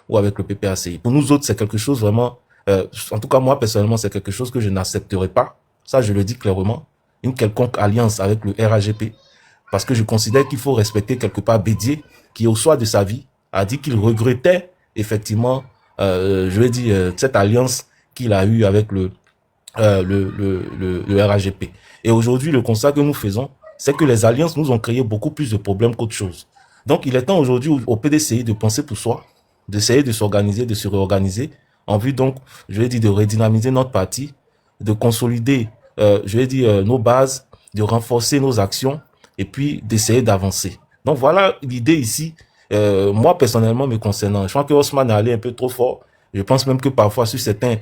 ou avec le PPACI. Pour nous autres, c'est quelque chose vraiment, en tout cas moi personnellement, c'est quelque chose que je n'accepterai pas. Ça, je le dis clairement. Une quelconque alliance avec le RAGP, parce que je considère qu'il faut respecter quelque part Bédier, qui au soir de sa vie a dit qu'il regrettait effectivement, je vais dire, cette alliance qu'il a eue avec le RAGP. Et aujourd'hui, le constat que nous faisons, c'est que les alliances nous ont créé beaucoup plus de problèmes qu'autre chose. Donc, il est temps aujourd'hui au PDCI de penser pour soi, d'essayer de s'organiser, de se réorganiser, en vue donc, je vais dire, de redynamiser notre parti, de consolider, je vais dire, nos bases, de renforcer nos actions, et puis d'essayer d'avancer. Donc voilà l'idée ici. Moi personnellement me concernant, je crois que Osman est allé un peu trop fort. Je pense même que parfois sur certains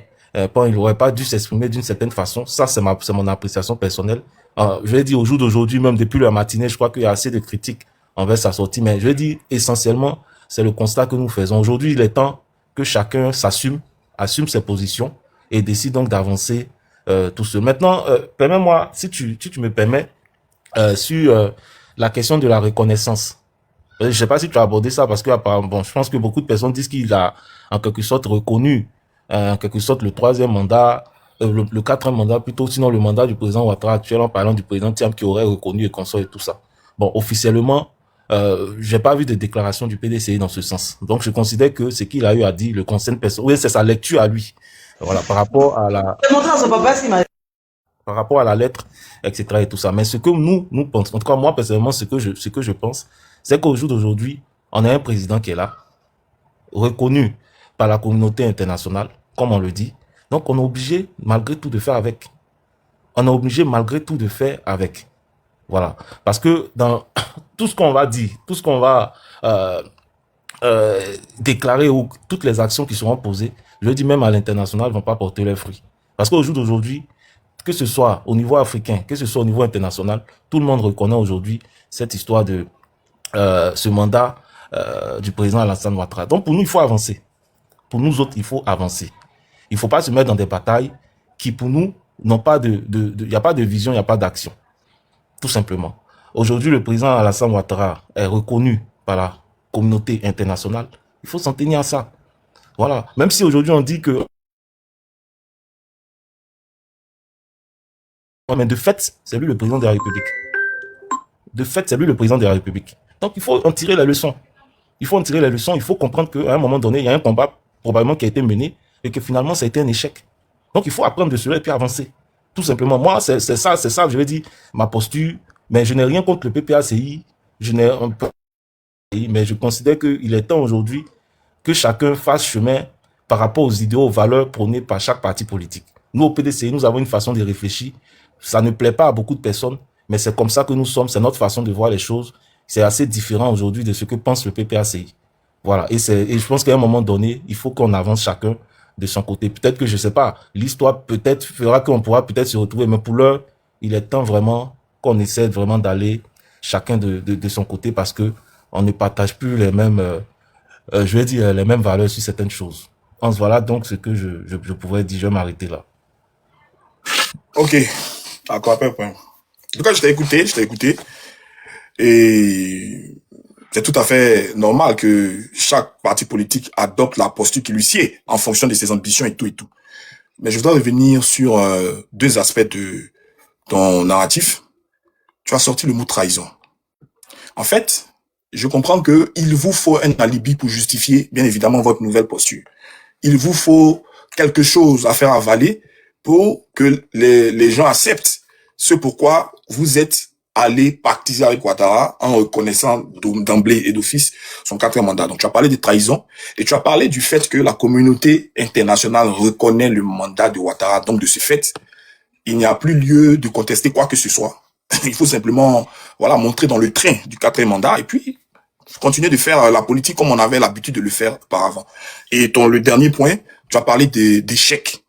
points, il n'aurait pas dû s'exprimer d'une certaine façon. Ça, c'est mon appréciation personnelle. Je vais dire au jour d'aujourd'hui, même depuis la matinée, je crois qu'il y a assez de critiques envers sa sortie. Mais je vais dire essentiellement, c'est le constat que nous faisons. Aujourd'hui, il est temps que chacun assume ses positions et décide donc d'avancer tout seul. Maintenant, permets-moi, si tu me permets, sur la question de la reconnaissance. Je ne sais pas si tu as abordé ça parce que apparemment, bon, je pense que beaucoup de personnes disent qu'il a en quelque sorte reconnu en quelque sorte le troisième mandat, le quatrième mandat plutôt, sinon le mandat du président Ouattara actuel en parlant du président Thiam qui aurait reconnu et consort et tout ça. Bon, officiellement, j'ai pas vu de déclaration du PDCI dans ce sens. Donc je considère que ce qu'il a eu à dire le concerne personne. Oui, c'est sa lecture à lui. Voilà, par rapport à la lettre, etc. et tout ça. Mais ce que nous pensons, en tout cas moi personnellement, ce que je pense, c'est qu'au jour d'aujourd'hui, on a un président qui est là, reconnu par la communauté internationale, comme on le dit. Donc on est obligé malgré tout de faire avec. On est obligé malgré tout de faire avec. Voilà. Parce que dans tout ce qu'on va dire, tout ce qu'on va déclarer ou toutes les actions qui seront posées, je dis même à l'international, ne vont pas porter leurs fruits. Parce qu'au jour d'aujourd'hui, que ce soit au niveau africain, que ce soit au niveau international, tout le monde reconnaît aujourd'hui cette histoire de ce mandat du président Alassane Ouattara. Donc pour nous, il faut avancer. Pour nous autres, il faut avancer. Il ne faut pas se mettre dans des batailles qui, pour nous, n'ont pas il n'y a pas de vision, il n'y a pas d'action. Tout simplement. Aujourd'hui, le président Alassane Ouattara est reconnu par la communauté internationale. Il faut s'en tenir à ça. Voilà. Même si aujourd'hui on dit que mais de fait, c'est lui le président de la République. De fait, c'est lui le président de la République. Donc il faut en tirer les leçons. Il faut en tirer les leçons. Il faut comprendre qu'à un moment donné, il y a un combat probablement qui a été mené et que finalement, ça a été un échec. Donc il faut apprendre de cela et puis avancer. Tout simplement. Moi, c'est ça, je vais dire, ma posture. Mais je n'ai rien contre le PPACI. Je n'ai un peu, mais je considère qu'il est temps aujourd'hui que chacun fasse chemin par rapport aux idéaux, aux valeurs prônées par chaque parti politique. Nous, au PDCI, nous avons une façon de réfléchir. Ça ne plaît pas à beaucoup de personnes, mais c'est comme ça que nous sommes. C'est notre façon de voir les choses. C'est assez différent aujourd'hui de ce que pense le PPACI. Voilà. Et je pense qu'à un moment donné, il faut qu'on avance chacun de son côté. Peut-être que, je sais pas, l'histoire peut-être fera qu'on pourra peut-être se retrouver, mais pour l'heure, il est temps vraiment qu'on essaie vraiment d'aller chacun de son côté parce que on ne partage plus les mêmes, je vais dire, les mêmes valeurs sur certaines choses. Voilà donc ce que je pourrais dire. Je vais m'arrêter là. Ok, d'accord, à peu près. En tout cas, je t'ai écouté, et c'est tout à fait normal que chaque parti politique adopte la posture qui lui sied en fonction de ses ambitions et tout et tout. Mais je voudrais revenir sur deux aspects de ton narratif. Tu as sorti le mot trahison. En fait, je comprends que il vous faut un alibi pour justifier, bien évidemment, votre nouvelle posture. Il vous faut quelque chose à faire avaler pour que les gens acceptent ce pourquoi vous êtes allé pactiser avec Ouattara en reconnaissant d'emblée et d'office son quatrième mandat. Donc tu as parlé de trahison et tu as parlé du fait que la communauté internationale reconnaît le mandat de Ouattara. Donc de ce fait, il n'y a plus lieu de contester quoi que ce soit. Il faut simplement voilà montrer dans le train du quatrième mandat et puis continuer de faire la politique comme on avait l'habitude de le faire auparavant. Et le dernier point, tu as parlé d'échecs.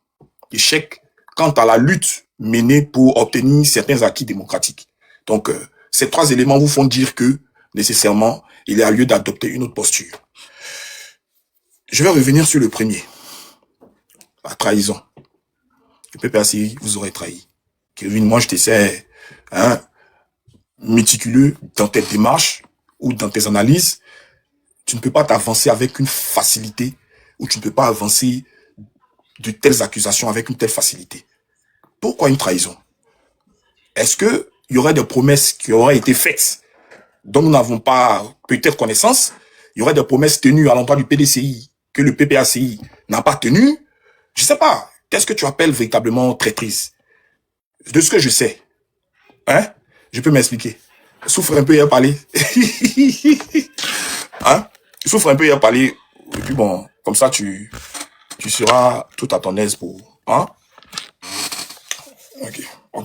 Échecs quant à la lutte menée pour obtenir certains acquis démocratiques. Donc, ces trois éléments vous font dire que, nécessairement, il y a lieu d'adopter une autre posture. Je vais revenir sur le premier. La trahison. Le PPACI vous aurait trahi. Kevin, moi, je t'essaie, méticuleux dans tes démarches ou dans tes analyses. Tu ne peux pas t'avancer avec une facilité où tu ne peux pas avancer de telles accusations avec une telle facilité. Pourquoi une trahison? Est-ce qu'il y aurait des promesses qui auraient été faites dont nous n'avons pas peut-être connaissance? Il y aurait des promesses tenues à l'endroit du PDCI que le PPACI n'a pas tenues? Je ne sais pas. Qu'est-ce que tu appelles véritablement traîtrise? De ce que je sais, hein? Je peux m'expliquer. Souffre un peu et à parler. Hein? Souffre un peu et à parler. Et puis bon, comme ça, tu seras tout à ton aise pour... Hein? Ok.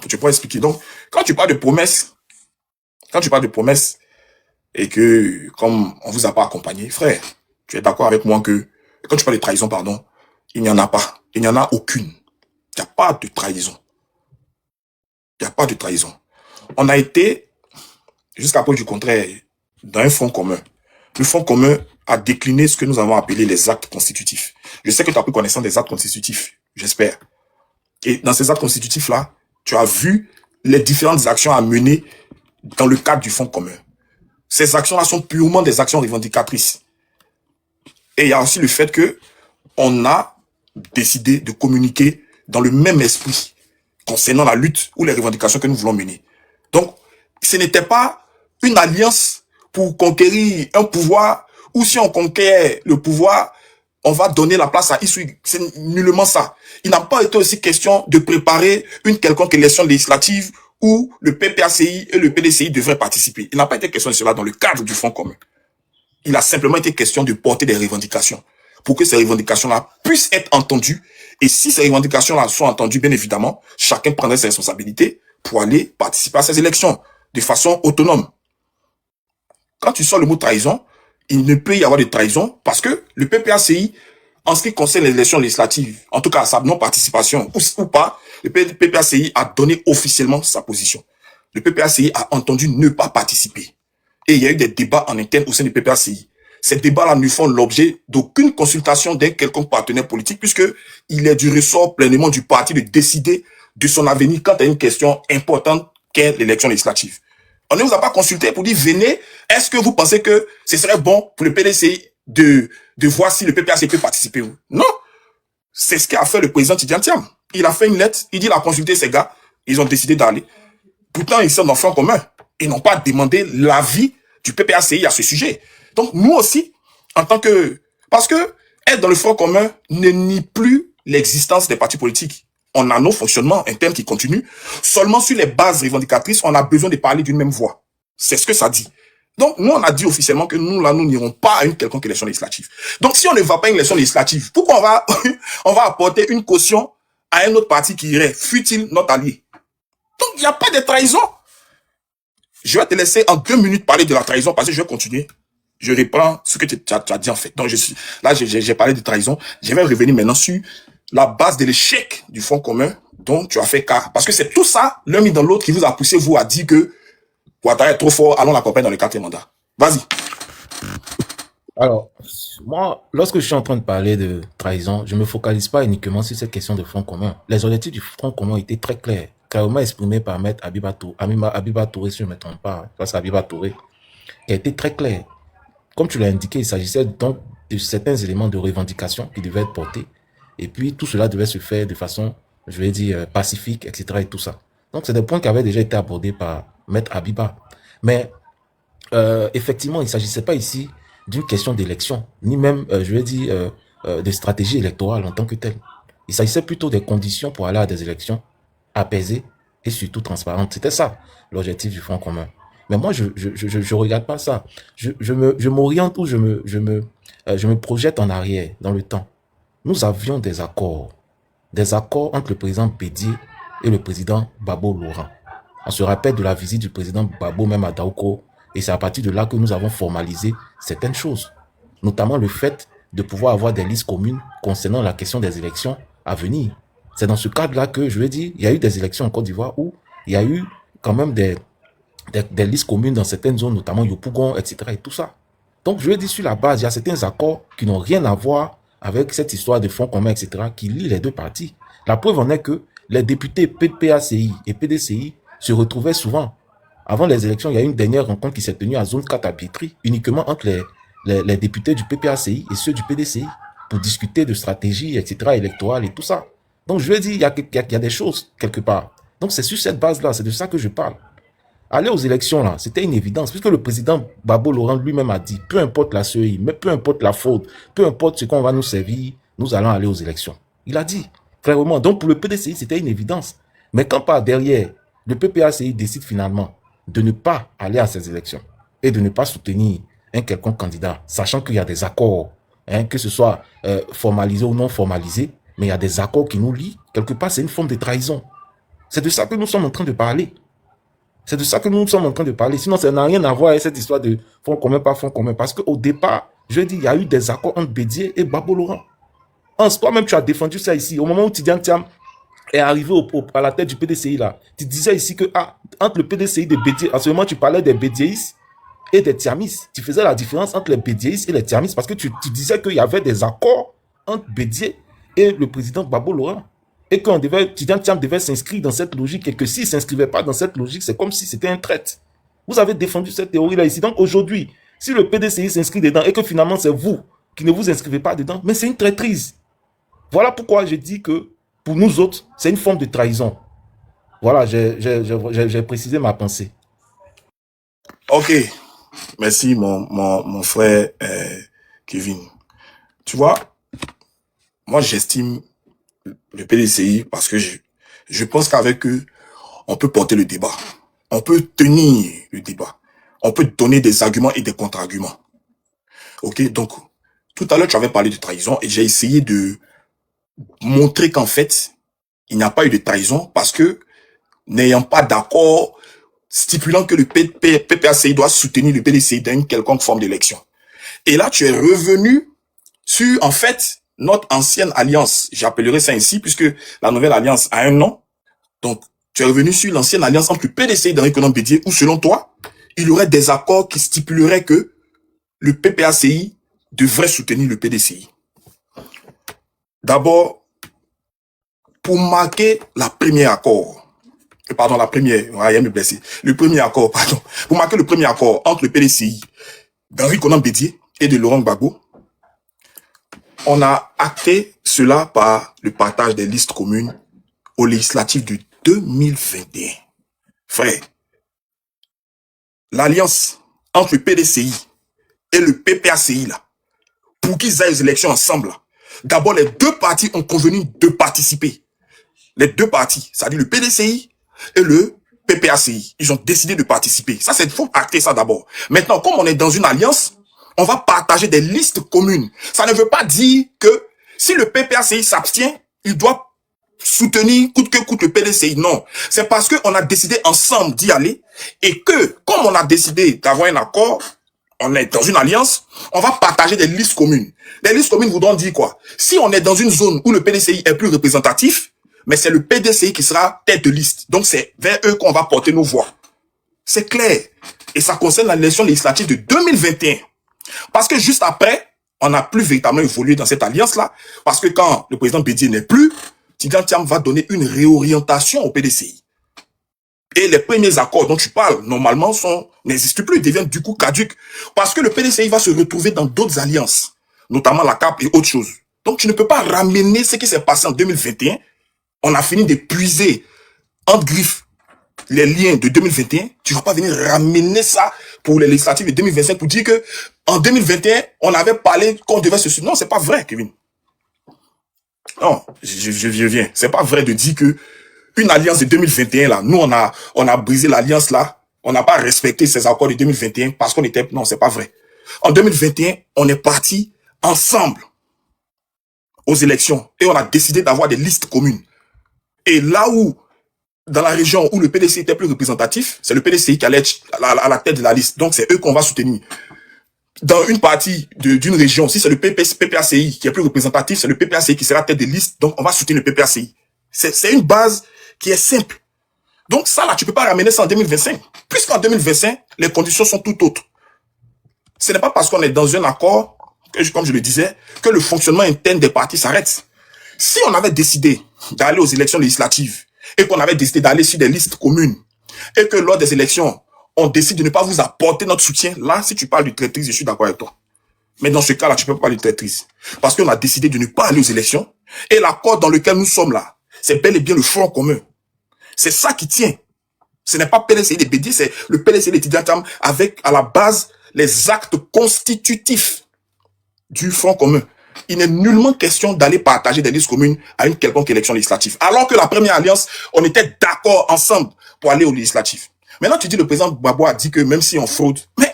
Tu pourras expliquer. Donc, quand tu parles de promesses, et que, comme on vous a pas accompagné, frère, tu es d'accord avec moi que, quand tu parles de trahison, pardon, il n'y en a pas. Il n'y en a aucune. Il n'y a pas de trahison. Il n'y a pas de trahison. On a été, jusqu'à preuve du contraire, dans un front commun. Le front commun a décliné ce que nous avons appelé les actes constitutifs. Je sais que tu as pris connaissance des actes constitutifs, j'espère. Et dans ces actes constitutifs-là, tu as vu les différentes actions à mener dans le cadre du front commun. Ces actions-là sont purement des actions revendicatrices. Et il y a aussi le fait que on a décidé de communiquer dans le même esprit concernant la lutte ou les revendications que nous voulons mener. Donc, ce n'était pas une alliance pour conquérir un pouvoir, ou si on conquiert le pouvoir, on va donner la place à Issoui. C'est nullement ça. Il n'a pas été aussi question de préparer une quelconque élection législative où le PPACI et le PDCI devraient participer. Il n'a pas été question de cela dans le cadre du Front commun. Il a simplement été question de porter des revendications pour que ces revendications-là puissent être entendues. Et si ces revendications-là sont entendues, bien évidemment, chacun prendrait ses responsabilités pour aller participer à ces élections de façon autonome. Quand tu sors le mot trahison, il ne peut y avoir de trahison parce que le PPACI, en ce qui concerne les élections législatives, en tout cas sa non-participation ou pas, le PPACI a donné officiellement sa position. Le PPACI a entendu ne pas participer. Et il y a eu des débats en interne au sein du PPACI. Ces débats-là ne font l'objet d'aucune consultation d'un quelconque partenaire politique puisque il est du ressort pleinement du parti de décider de son avenir quant à une question importante qu'est l'élection législative. On ne vous a pas consulté pour dire, venez, est-ce que vous pensez que ce serait bon pour le PDCI de voir si le PPACI peut participer? Non. C'est ce qu'a fait le président Tidjane Thiam. Il a fait une lettre, il dit, il a consulté ces gars, ils ont décidé d'aller. Pourtant, ils sont dans le front commun. Ils n'ont pas demandé l'avis du PPACI à ce sujet. Donc, nous aussi, en tant que... Parce que être dans le front commun ne nie plus l'existence des partis politiques. On a nos fonctionnements internes qui continuent. Seulement sur les bases revendicatrices, on a besoin de parler d'une même voix. C'est ce que ça dit. Donc, nous, on a dit officiellement que nous, là, nous n'irons pas à une quelconque élection législative. Donc, si on ne va pas à une élection législative, pourquoi on va apporter une caution à un autre parti qui irait, fût-il notre allié? Donc, il n'y a pas de trahison. Je vais te laisser en 2 minutes parler de la trahison parce que je vais continuer. Je reprends ce que tu as dit en fait. Donc, j'ai parlé de trahison. Je vais revenir maintenant sur la base de l'échec du Front commun dont tu as fait cas. Parce que c'est tout ça, l'un mis dans l'autre, qui vous a poussé, vous, à dire que Ouattara est trop fort, allons l'accompagner dans le 4e mandat. Vas-y. Alors, moi, lorsque je suis en train de parler de trahison, je ne me focalise pas uniquement sur cette question de Front commun. Les objectifs du Front commun étaient très clairs, clairement exprimés par Maître Abiba Touré, si je ne me trompe pas, face à Abiba Touré, qui a été très clair. Comme tu l'as indiqué, il s'agissait donc de certains éléments de revendication qui devaient être portés. Et puis, tout cela devait se faire de façon, je vais dire, pacifique, etc. et tout ça. Donc, c'est des points qui avaient déjà été abordés par Maître Abiba. Mais, effectivement, il ne s'agissait pas ici d'une question d'élection, ni même, je vais dire, de stratégie électorale en tant que telle. Il s'agissait plutôt des conditions pour aller à des élections apaisées et surtout transparentes. C'était ça, l'objectif du Front commun. Mais moi, je regarde pas ça. Je m'oriente ou je me projette en arrière, dans le temps. Nous avions des accords entre le président Bédié et le président Babo Laurent. On se rappelle de la visite du président Babo même à Daouko, et c'est à partir de là que nous avons formalisé certaines choses, notamment le fait de pouvoir avoir des listes communes concernant la question des élections à venir. C'est dans ce cadre-là que, je veux dire, il y a eu des élections en Côte d'Ivoire où il y a eu quand même des listes communes dans certaines zones, notamment Yopougon, etc. et tout ça. Donc, je veux dire, sur la base, il y a certains accords qui n'ont rien à voir avec cette histoire de fonds communs, etc., qui lient les deux parties. La preuve en est que les députés PPACI et PDCI se retrouvaient souvent. Avant les élections, il y a eu une dernière rencontre qui s'est tenue à Zone 4 à Bietri, uniquement entre les députés du PPACI et ceux du PDCI. pour discuter de stratégie, etc., électorale et tout ça. Donc, je lui ai dit, il y a des choses quelque part. Donc, c'est sur cette base-là, c'est de ça que je parle. Aller aux élections, là, c'était une évidence, puisque le président Babo Laurent lui-même a dit, peu importe la CEI, mais peu importe la faute, peu importe ce qu'on va nous servir, nous allons aller aux élections. Il a dit, clairement. Donc, pour le PDCI, c'était une évidence. Mais quand par derrière, le PPACI décide finalement de ne pas aller à ces élections et de ne pas soutenir un quelconque candidat, sachant qu'il y a des accords, que ce soit formalisé ou non formalisé, mais il y a des accords qui nous lient, quelque part, c'est une forme de trahison. C'est de ça que nous sommes en train de parler. C'est de ça que nous sommes en train de parler. Sinon, ça n'a rien à voir avec cette histoire de fonds communs, pas fonds communs. Parce qu'au départ, je dis, il y a eu des accords entre Bédié et Babo Laurent. Toi-même, tu as défendu ça ici. Au moment où Tidiane Thiam est arrivé à la tête du PDCI, là, tu disais ici que entre le PDCI de Bédié, en ce moment, tu parlais des Bédiéistes et des Thiamis. Tu faisais la différence entre les Bédiéistes et les Thiamis parce que tu disais qu'il y avait des accords entre Bédié et le président Babo Laurent. Et qu'on devait, Tidiane Thiam devait s'inscrire dans cette logique et que s'il ne s'inscrivait pas dans cette logique, c'est comme si c'était un traître. Vous avez défendu cette théorie-là ici. Donc aujourd'hui, si le PDCI s'inscrit dedans et que finalement c'est vous qui ne vous inscrivez pas dedans, mais c'est une traîtrise. Voilà pourquoi je dis que pour nous autres, c'est une forme de trahison. Voilà, j'ai précisé ma pensée. Ok, merci mon frère Kevin. Tu vois, moi j'estime le PDCI parce que je pense qu'avec eux, on peut porter le débat. On peut tenir le débat. On peut donner des arguments et des contre-arguments. Ok, donc tout à l'heure tu avais parlé de trahison et j'ai essayé de montrer qu'en fait, il n'y a pas eu de trahison parce que n'ayant pas d'accord stipulant que le PPACI doit soutenir le PDCI dans une quelconque forme d'élection. Et là, tu es revenu sur, en fait, notre ancienne alliance. J'appellerai ça ainsi puisque la nouvelle alliance a un nom. Donc, tu es revenu sur l'ancienne alliance entre le PDCI d'Henri Konan Bédié où, selon toi, il y aurait des accords qui stipuleraient que le PPACI devrait soutenir le PDCI. D'abord, pour marquer le premier accord entre le PDCI d'Henri Konan Bédié et de Laurent Gbagbo, on a acté cela par le partage des listes communes aux législatives de 2021. Frère, l'alliance entre le PDCI et le PPACI, là, pour qu'ils aillent aux élections ensemble, là, d'abord, les deux partis ont convenu de participer. Les deux partis, c'est-à-dire le PDCI et le PPACI, ils ont décidé de participer. Ça, il faut acter ça d'abord. Maintenant, comme on est dans une alliance, on va partager des listes communes. Ça ne veut pas dire que si le PPACI s'abstient, il doit soutenir coûte que coûte le PDCI. Non. C'est parce qu'on a décidé ensemble d'y aller et que, comme on a décidé d'avoir un accord, on est dans une alliance, on va partager des listes communes. Les listes communes voudront dire quoi? Si on est dans une zone où le PDCI est plus représentatif, mais c'est le PDCI qui sera tête de liste. Donc c'est vers eux qu'on va porter nos voix. C'est clair. Et ça concerne l'élection législative de 2021. Parce que juste après, on n'a plus véritablement évolué dans cette alliance-là. Parce que quand le président Bédié n'est plus, Tidiane Thiam va donner une réorientation au PDCI. Et les premiers accords dont tu parles, normalement, n'existent plus, deviennent du coup caducs. Parce que le PDCI va se retrouver dans d'autres alliances, notamment la CAP et autres choses. Donc tu ne peux pas ramener ce qui s'est passé en 2021. On a fini d'épuiser entre griffes les liens de 2021. Tu ne vas pas venir ramener ça pour les législatives de 2025 pour dire que en 2021, on avait parlé qu'on devait se... Non, c'est pas vrai, Kevin. Non, je viens. C'est pas vrai de dire que une alliance de 2021, là, nous, on a brisé l'alliance, là. On n'a pas respecté ces accords de 2021 parce qu'on était... Non, c'est pas vrai. En 2021, on est parti ensemble aux élections et on a décidé d'avoir des listes communes. Et là où, dans la région où le PDCI était plus représentatif, c'est le PDCI qui allait être à la tête de la liste. Donc, c'est eux qu'on va soutenir. Dans une partie d'une région, si c'est le PPACI qui est plus représentatif, c'est le PPACI qui sera tête de liste. Donc, on va soutenir le PPACI. C'est une base qui est simple. Donc, ça, là, tu peux pas ramener ça en 2025. Puisqu'en 2025, les conditions sont tout autres. Ce n'est pas parce qu'on est dans un accord, comme je le disais, que le fonctionnement interne des partis s'arrête. Si on avait décidé d'aller aux élections législatives et qu'on avait décidé d'aller sur des listes communes et que lors des élections, on décide de ne pas vous apporter notre soutien, là, si tu parles de traîtrise, je suis d'accord avec toi. Mais dans ce cas-là, tu peux pas parler de traîtrise. Parce qu'on a décidé de ne pas aller aux élections. Et l'accord dans lequel nous sommes là, c'est bel et bien le Front commun. C'est ça qui tient. Ce n'est pas PLCI des BD, c'est le PLCI des Tidiatam avec à la base les actes constitutifs du Front commun. Il n'est nullement question d'aller partager des listes communes à une quelconque élection législative. Alors que la première alliance, on était d'accord ensemble pour aller aux législatives. Maintenant, tu dis le président Gbagbo a dit que même si on fraude, mais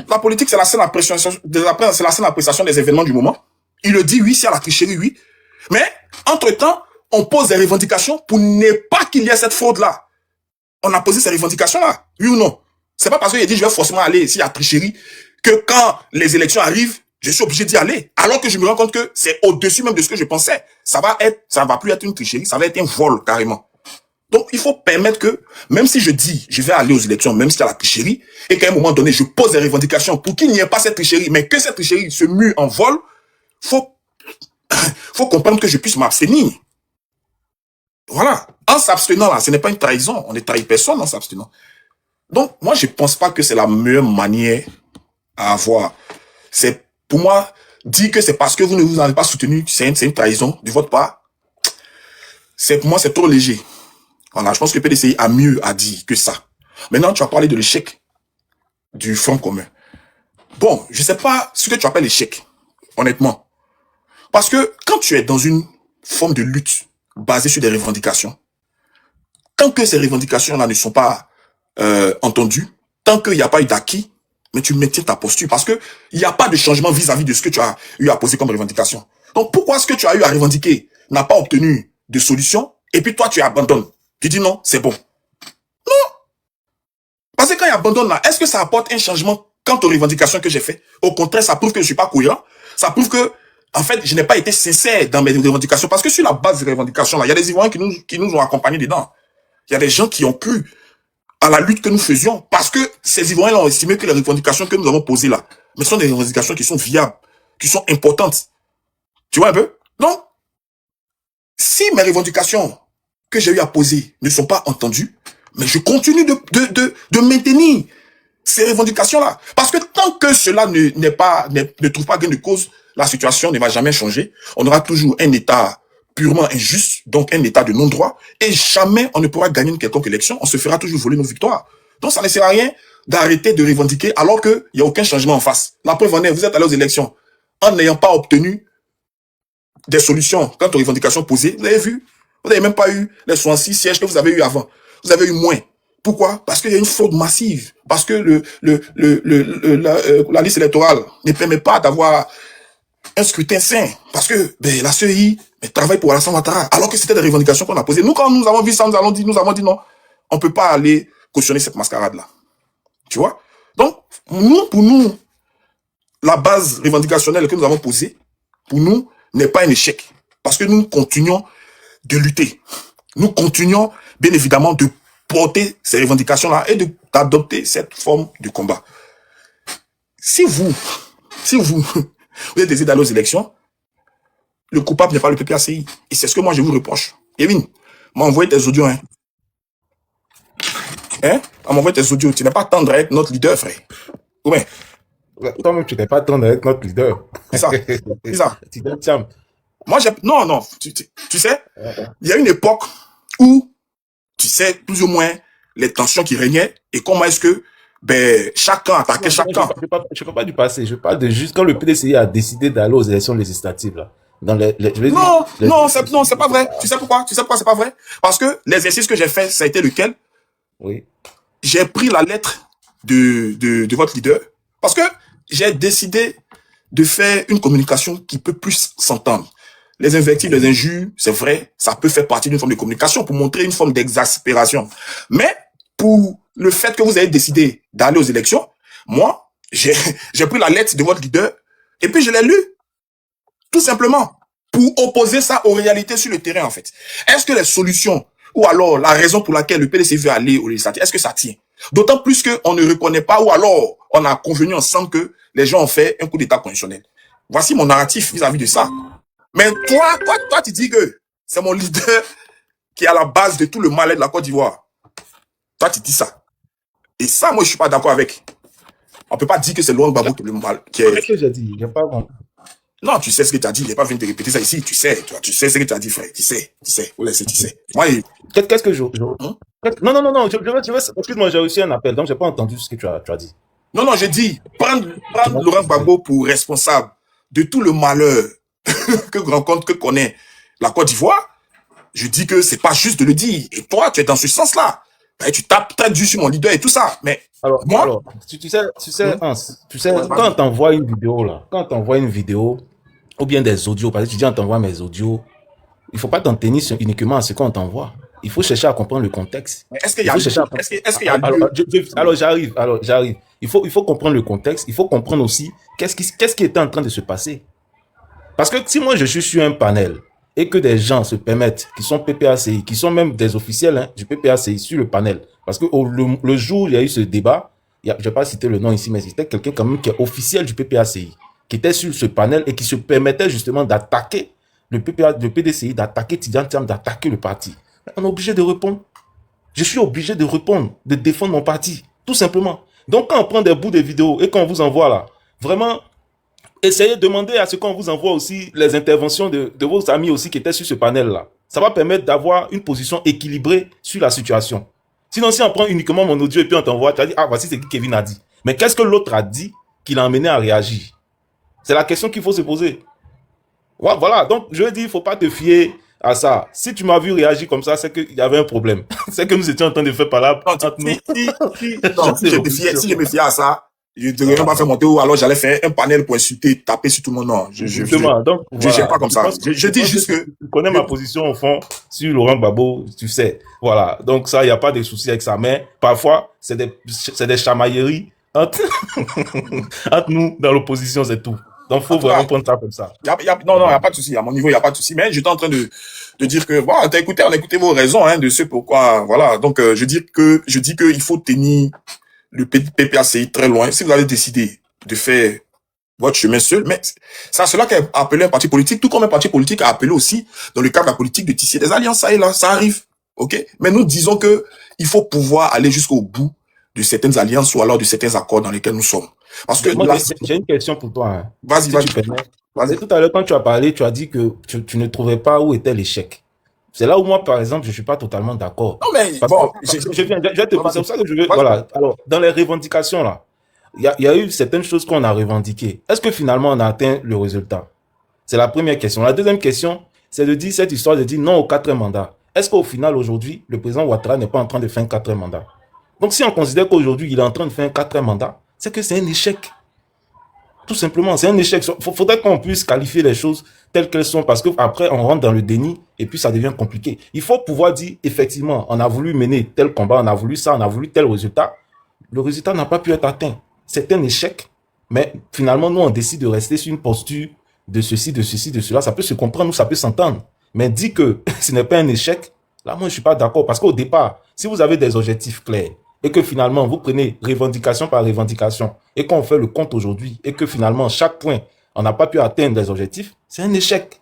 la politique, c'est la seule appréciation, c'est la seule appréciation des événements du moment. Il le dit, oui, s'il y a la tricherie, oui. Mais, entre-temps, on pose des revendications pour ne pas qu'il y ait cette fraude-là. On a posé ces revendications-là, oui ou non? C'est pas parce qu'il a dit, je vais forcément aller s'il y a tricherie, que quand les élections arrivent, je suis obligé d'y aller. Alors que je me rends compte que c'est au-dessus même de ce que je pensais. Ça va plus être une tricherie, ça va être un vol, carrément. Donc, il faut permettre que, même si je dis, je vais aller aux élections, même s'il y a la tricherie, et qu'à un moment donné, je pose des revendications pour qu'il n'y ait pas cette tricherie, mais que cette tricherie se mue en vol, faut comprendre que je puisse m'abstenir. Voilà. En s'abstenant, là, ce n'est pas une trahison. On ne trahit personne en s'abstenant. Donc, moi, je pense pas que c'est la meilleure manière à avoir. C'est, pour moi, dire que c'est parce que vous ne vous en avez pas soutenu, c'est une trahison de votre part. Pour moi, c'est trop léger. Voilà, je pense que le PDCI a mieux à dire que ça. Maintenant, tu as parlé de l'échec du Front commun. Bon, je sais pas ce que tu appelles l'échec, honnêtement. Parce que quand tu es dans une forme de lutte basée sur des revendications, tant que ces revendications-là ne sont pas entendues, tant qu'il n'y a pas eu d'acquis, mais tu maintiens ta posture. Parce que il n'y a pas de changement vis-à-vis de ce que tu as eu à poser comme revendication. Donc pourquoi ce que tu as eu à revendiquer n'a pas obtenu de solution, et puis toi tu abandonnes? Tu dis non, c'est bon. Non. Parce que quand il abandonne là, est-ce que ça apporte un changement quant aux revendications que j'ai fait? Au contraire, ça prouve que je suis pas cohérent. Ça prouve que, en fait, je n'ai pas été sincère dans mes revendications. Parce que sur la base des revendications là, il y a des Ivoiriens qui nous ont accompagnés dedans. Il y a des gens qui ont cru à la lutte que nous faisions. Parce que ces Ivoiriens ont estimé que les revendications que nous avons posées là, mais ce sont des revendications qui sont viables, qui sont importantes. Tu vois un peu? Donc, si mes revendications que j'ai eu à poser ne sont pas entendues, mais je continue de maintenir ces revendications-là. Parce que tant que cela ne trouve pas gain de cause, la situation ne va jamais changer. On aura toujours un État purement injuste, donc un État de non-droit, et jamais on ne pourra gagner une quelconque élection. On se fera toujours voler nos victoires. Donc ça ne sert à rien d'arrêter de revendiquer alors qu'il n'y a aucun changement en face. La preuve en est, vous êtes allé aux élections en n'ayant pas obtenu des solutions quant aux revendications posées. Vous avez vu? Vous n'avez même pas eu les 66 sièges que vous avez eu avant. Vous avez eu moins. Pourquoi? Parce qu'il y a une fraude massive. Parce que la liste électorale ne permet pas d'avoir un scrutin sain. Parce que la CEI travaille pour Alassane Ouattara. Alors que c'était des revendications qu'on a posées. Nous, quand nous avons vu ça, nous avons dit non, on ne peut pas aller cautionner cette mascarade-là. Tu vois? Donc, pour nous, la base revendicationnelle que nous avons posée, pour nous, n'est pas un échec. Parce que nous continuons de lutter. Nous continuons, bien évidemment, de porter ces revendications-là et d'adopter cette forme de combat. Si vous êtes désiré d'aller aux élections, le coupable n'est pas le PPACI. Et c'est ce que moi je vous reproche. Kevin, m'a envoyé tes audios, hein. On m'a envoyé tes audios. Tu n'es pas tendre à être notre leader, frère. Ouais. Toi-même, tu n'es pas tendre à être notre leader. C'est ça. C'est ça. Tiens. Moi, non. Tu sais, il y a une époque où, tu sais, plus ou moins, les tensions qui régnaient et comment est-ce que, chacun attaquait chacun. Je ne parle pas du passé. Je parle de juste quand le PDCI a décidé d'aller aux élections législatives, là. Non, c'est pas vrai. Tu sais pourquoi c'est pas vrai? Parce que l'exercice que j'ai fait, ça a été lequel? Oui. J'ai pris la lettre de votre leader parce que j'ai décidé de faire une communication qui peut plus s'entendre. Les invectives, les injures, c'est vrai, ça peut faire partie d'une forme de communication pour montrer une forme d'exaspération. Mais pour le fait que vous avez décidé d'aller aux élections, moi, j'ai pris la lettre de votre leader et puis je l'ai lue. Tout simplement. Pour opposer ça aux réalités sur le terrain, en fait. Est-ce que les solutions, ou alors la raison pour laquelle le PDC veut aller aux législatives, est-ce que ça tient? D'autant plus qu'on ne reconnaît pas, ou alors on a convenu ensemble que les gens ont fait un coup d'état constitutionnel. Voici mon narratif vis-à-vis de ça. Mais toi, tu dis que c'est mon leader qui est à la base de tout le mal de la Côte d'Ivoire. Toi, tu dis ça. Et ça, moi, je suis pas d'accord avec. On peut pas dire que c'est Laurent Gbagbo qui est le mal. Qu'est-ce que j'ai dit? J'ai pas compris. Non, tu sais ce que tu as dit. Il n'est pas venu te répéter ça ici. Tu sais ce que tu as dit, frère. Tu sais. Faut laisser, tu sais. Moi, Qu'est-ce que je... Hein? Non, excuse-moi, j'ai reçu un appel, donc j'ai pas entendu ce que tu as dit. Non, j'ai dit, prendre Laurent Gbagbo pour responsable de tout le malheur que connaît la Côte d'Ivoire. Je dis que c'est pas juste de le dire. Et toi, tu es dans ce sens-là. Ben, tu tapes très dur sur mon leader et tout ça. Mais alors, tu sais, Hans, quand t'envoies une vidéo là, ou bien des audios, parce que tu dis on t'envoie mes audios, il faut pas t'en tenir uniquement à ce qu'on t'envoie. Il faut chercher à comprendre le contexte. Est-ce qu'il y a alors j'arrive. Il faut comprendre le contexte. Il faut comprendre aussi qu'est-ce qui était en train de se passer. Parce que si moi je suis sur un panel et que des gens se permettent, qui sont PPACI, qui sont même des officiels du PPACI sur le panel, parce que le jour où il y a eu ce débat, je ne vais pas citer le nom ici, mais c'était quelqu'un quand même qui est officiel du PPACI, qui était sur ce panel et qui se permettait justement d'attaquer le PDCI, d'attaquer Tidjane Thiam, d'attaquer le parti. On est obligé de répondre. Je suis obligé de répondre, de défendre mon parti, tout simplement. Donc quand on prend des bouts de vidéos et qu'on vous envoie là, vraiment, essayez de demander à ce qu'on vous envoie aussi les interventions de vos amis aussi qui étaient sur ce panel-là. Ça va permettre d'avoir une position équilibrée sur la situation. Sinon, si on prend uniquement mon audio et puis on t'envoie, tu vas dire, ah, voici ce que Kevin a dit. Mais qu'est-ce que l'autre a dit qui l'a amené à réagir? C'est la question qu'il faut se poser. Voilà, donc je dis, il ne faut pas te fier à ça. Si tu m'as vu réagir comme ça, c'est qu'il y avait un problème. C'est que nous étions en train de faire par là entre nous. Si je me fiais à ça, je ne devrais pas faire monter ou alors j'allais faire un panel pour insulter, taper sur tout le monde. Non, je gère pas comme ça. Je dis juste que... Tu connais ma position au fond sur Laurent Gbagbo, tu sais. Voilà, donc ça, il n'y a pas de souci avec ça. Mais parfois, c'est des chamailleries entre nous dans l'opposition, c'est tout. Donc, il faut vraiment prendre ça comme ça. Non, il n'y a pas de souci. À mon niveau, il n'y a pas de souci. Mais j'étais en train de dire que, bon, on a écouté vos raisons, de ce pourquoi, voilà. Donc, je dis qu'il faut tenir le PPACI très loin. Si vous avez décidé de faire votre chemin seul, mais c'est à cela qu'a appelé un parti politique, tout comme un parti politique a appelé aussi, dans le cadre de la politique, de tisser des alliances, ça et là, ça arrive. OK? Mais nous disons que il faut pouvoir aller jusqu'au bout de certaines alliances ou alors de certains accords dans lesquels nous sommes. Parce que j'ai une question pour toi. Hein. Vas-y. Tout à l'heure, quand tu as parlé, tu as dit que tu ne trouvais pas où était l'échec. C'est là où moi, par exemple, je suis pas totalement d'accord. Non, mais bon, c'est pour ça que je veux. Voilà. Alors, dans les revendications là, il y a eu certaines choses qu'on a revendiquées. Est-ce que finalement on a atteint le résultat? C'est la première question. La deuxième question, c'est de dire cette histoire de dire non au 4e mandat. Est-ce qu'au final aujourd'hui, le président Ouattara n'est pas en train de faire un 4e mandat? Donc, si on considère qu'aujourd'hui il est en train de faire un 4e mandat, c'est que c'est un échec. Tout simplement, c'est un échec. Il faudrait qu'on puisse qualifier les choses telles qu'elles sont parce qu'après, on rentre dans le déni et puis ça devient compliqué. Il faut pouvoir dire, effectivement, on a voulu mener tel combat, on a voulu ça, on a voulu tel résultat. Le résultat n'a pas pu être atteint. C'est un échec. Mais finalement, nous, on décide de rester sur une posture de ceci, de cela. Ça peut se comprendre ou ça peut s'entendre. Mais dire que ce n'est pas un échec, là, moi, je ne suis pas d'accord. Parce qu'au départ, si vous avez des objectifs clairs, et que finalement, vous prenez revendication par revendication, et qu'on fait le compte aujourd'hui, et que finalement, chaque point, on n'a pas pu atteindre les objectifs, c'est un échec.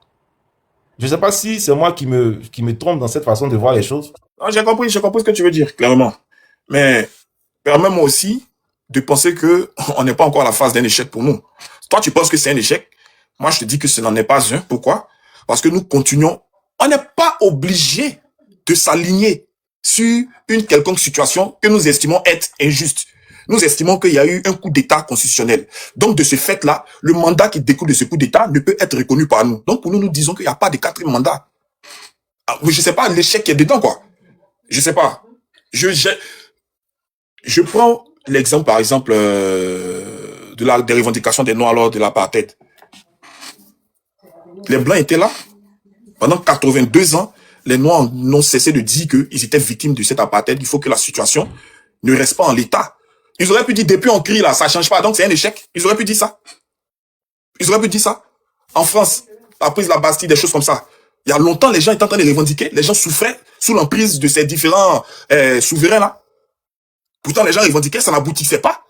Je ne sais pas si c'est moi qui me trompe dans cette façon de voir les choses. J'ai compris ce que tu veux dire, clairement. Mais permets-moi aussi de penser que on n'est pas encore à la phase d'un échec pour nous. Toi, tu penses que c'est un échec. Moi, je te dis que ce n'en est pas un. Pourquoi? Parce que nous continuons. On n'est pas obligé de s'aligner sur une quelconque situation que nous estimons être injuste. Nous estimons qu'il y a eu un coup d'État constitutionnel. Donc, de ce fait-là, le mandat qui découle de ce coup d'État ne peut être reconnu par nous. Donc, pour nous, nous disons qu'il n'y a pas de 4e mandat. Ah, je sais pas, l'échec qui est dedans, quoi. Je sais pas. Je prends l'exemple, par exemple, des revendications des Noirs lors de l'apartheid. Les Blancs étaient là. Pendant 82 ans, les Noirs n'ont cessé de dire qu'ils étaient victimes de cet apartheid. Il faut que la situation ne reste pas en l'état. Ils auraient pu dire, depuis on crie là, ça change pas, donc c'est un échec. Ils auraient pu dire ça. En France, la prise de la Bastille, des choses comme ça. Il y a longtemps, les gens étaient en train de revendiquer. Les gens souffraient sous l'emprise de ces différents souverains là. Pourtant, les gens revendiquaient, ça n'aboutissait pas.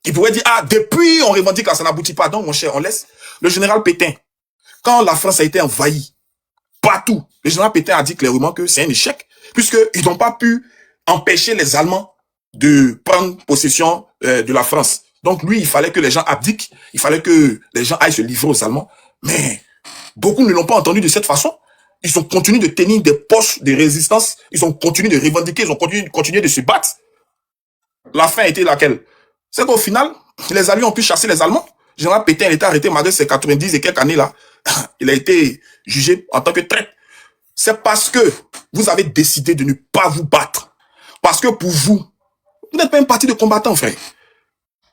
Ils pouvaient dire, ah, depuis on revendique là, ça n'aboutit pas. Donc, mon cher, on laisse. Le général Pétain, quand la France a été envahie, partout, le général Pétain a dit clairement que c'est un échec, puisqu'ils n'ont pas pu empêcher les Allemands de prendre possession de la France. Donc lui, il fallait que les gens abdiquent, il fallait que les gens aillent se livrer aux Allemands. Mais beaucoup ne l'ont pas entendu de cette façon. Ils ont continué de tenir des postes de résistance, ils ont continué de revendiquer, ils ont continué de se battre. La fin était laquelle? C'est qu'au final, les Alliés ont pu chasser les Allemands. Général Pétain, il était arrêté malgré ses 90 et quelques années là. Il a été jugé en tant que traître. C'est parce que vous avez décidé de ne pas vous battre. Parce que pour vous, vous n'êtes pas une partie de combattants, frère.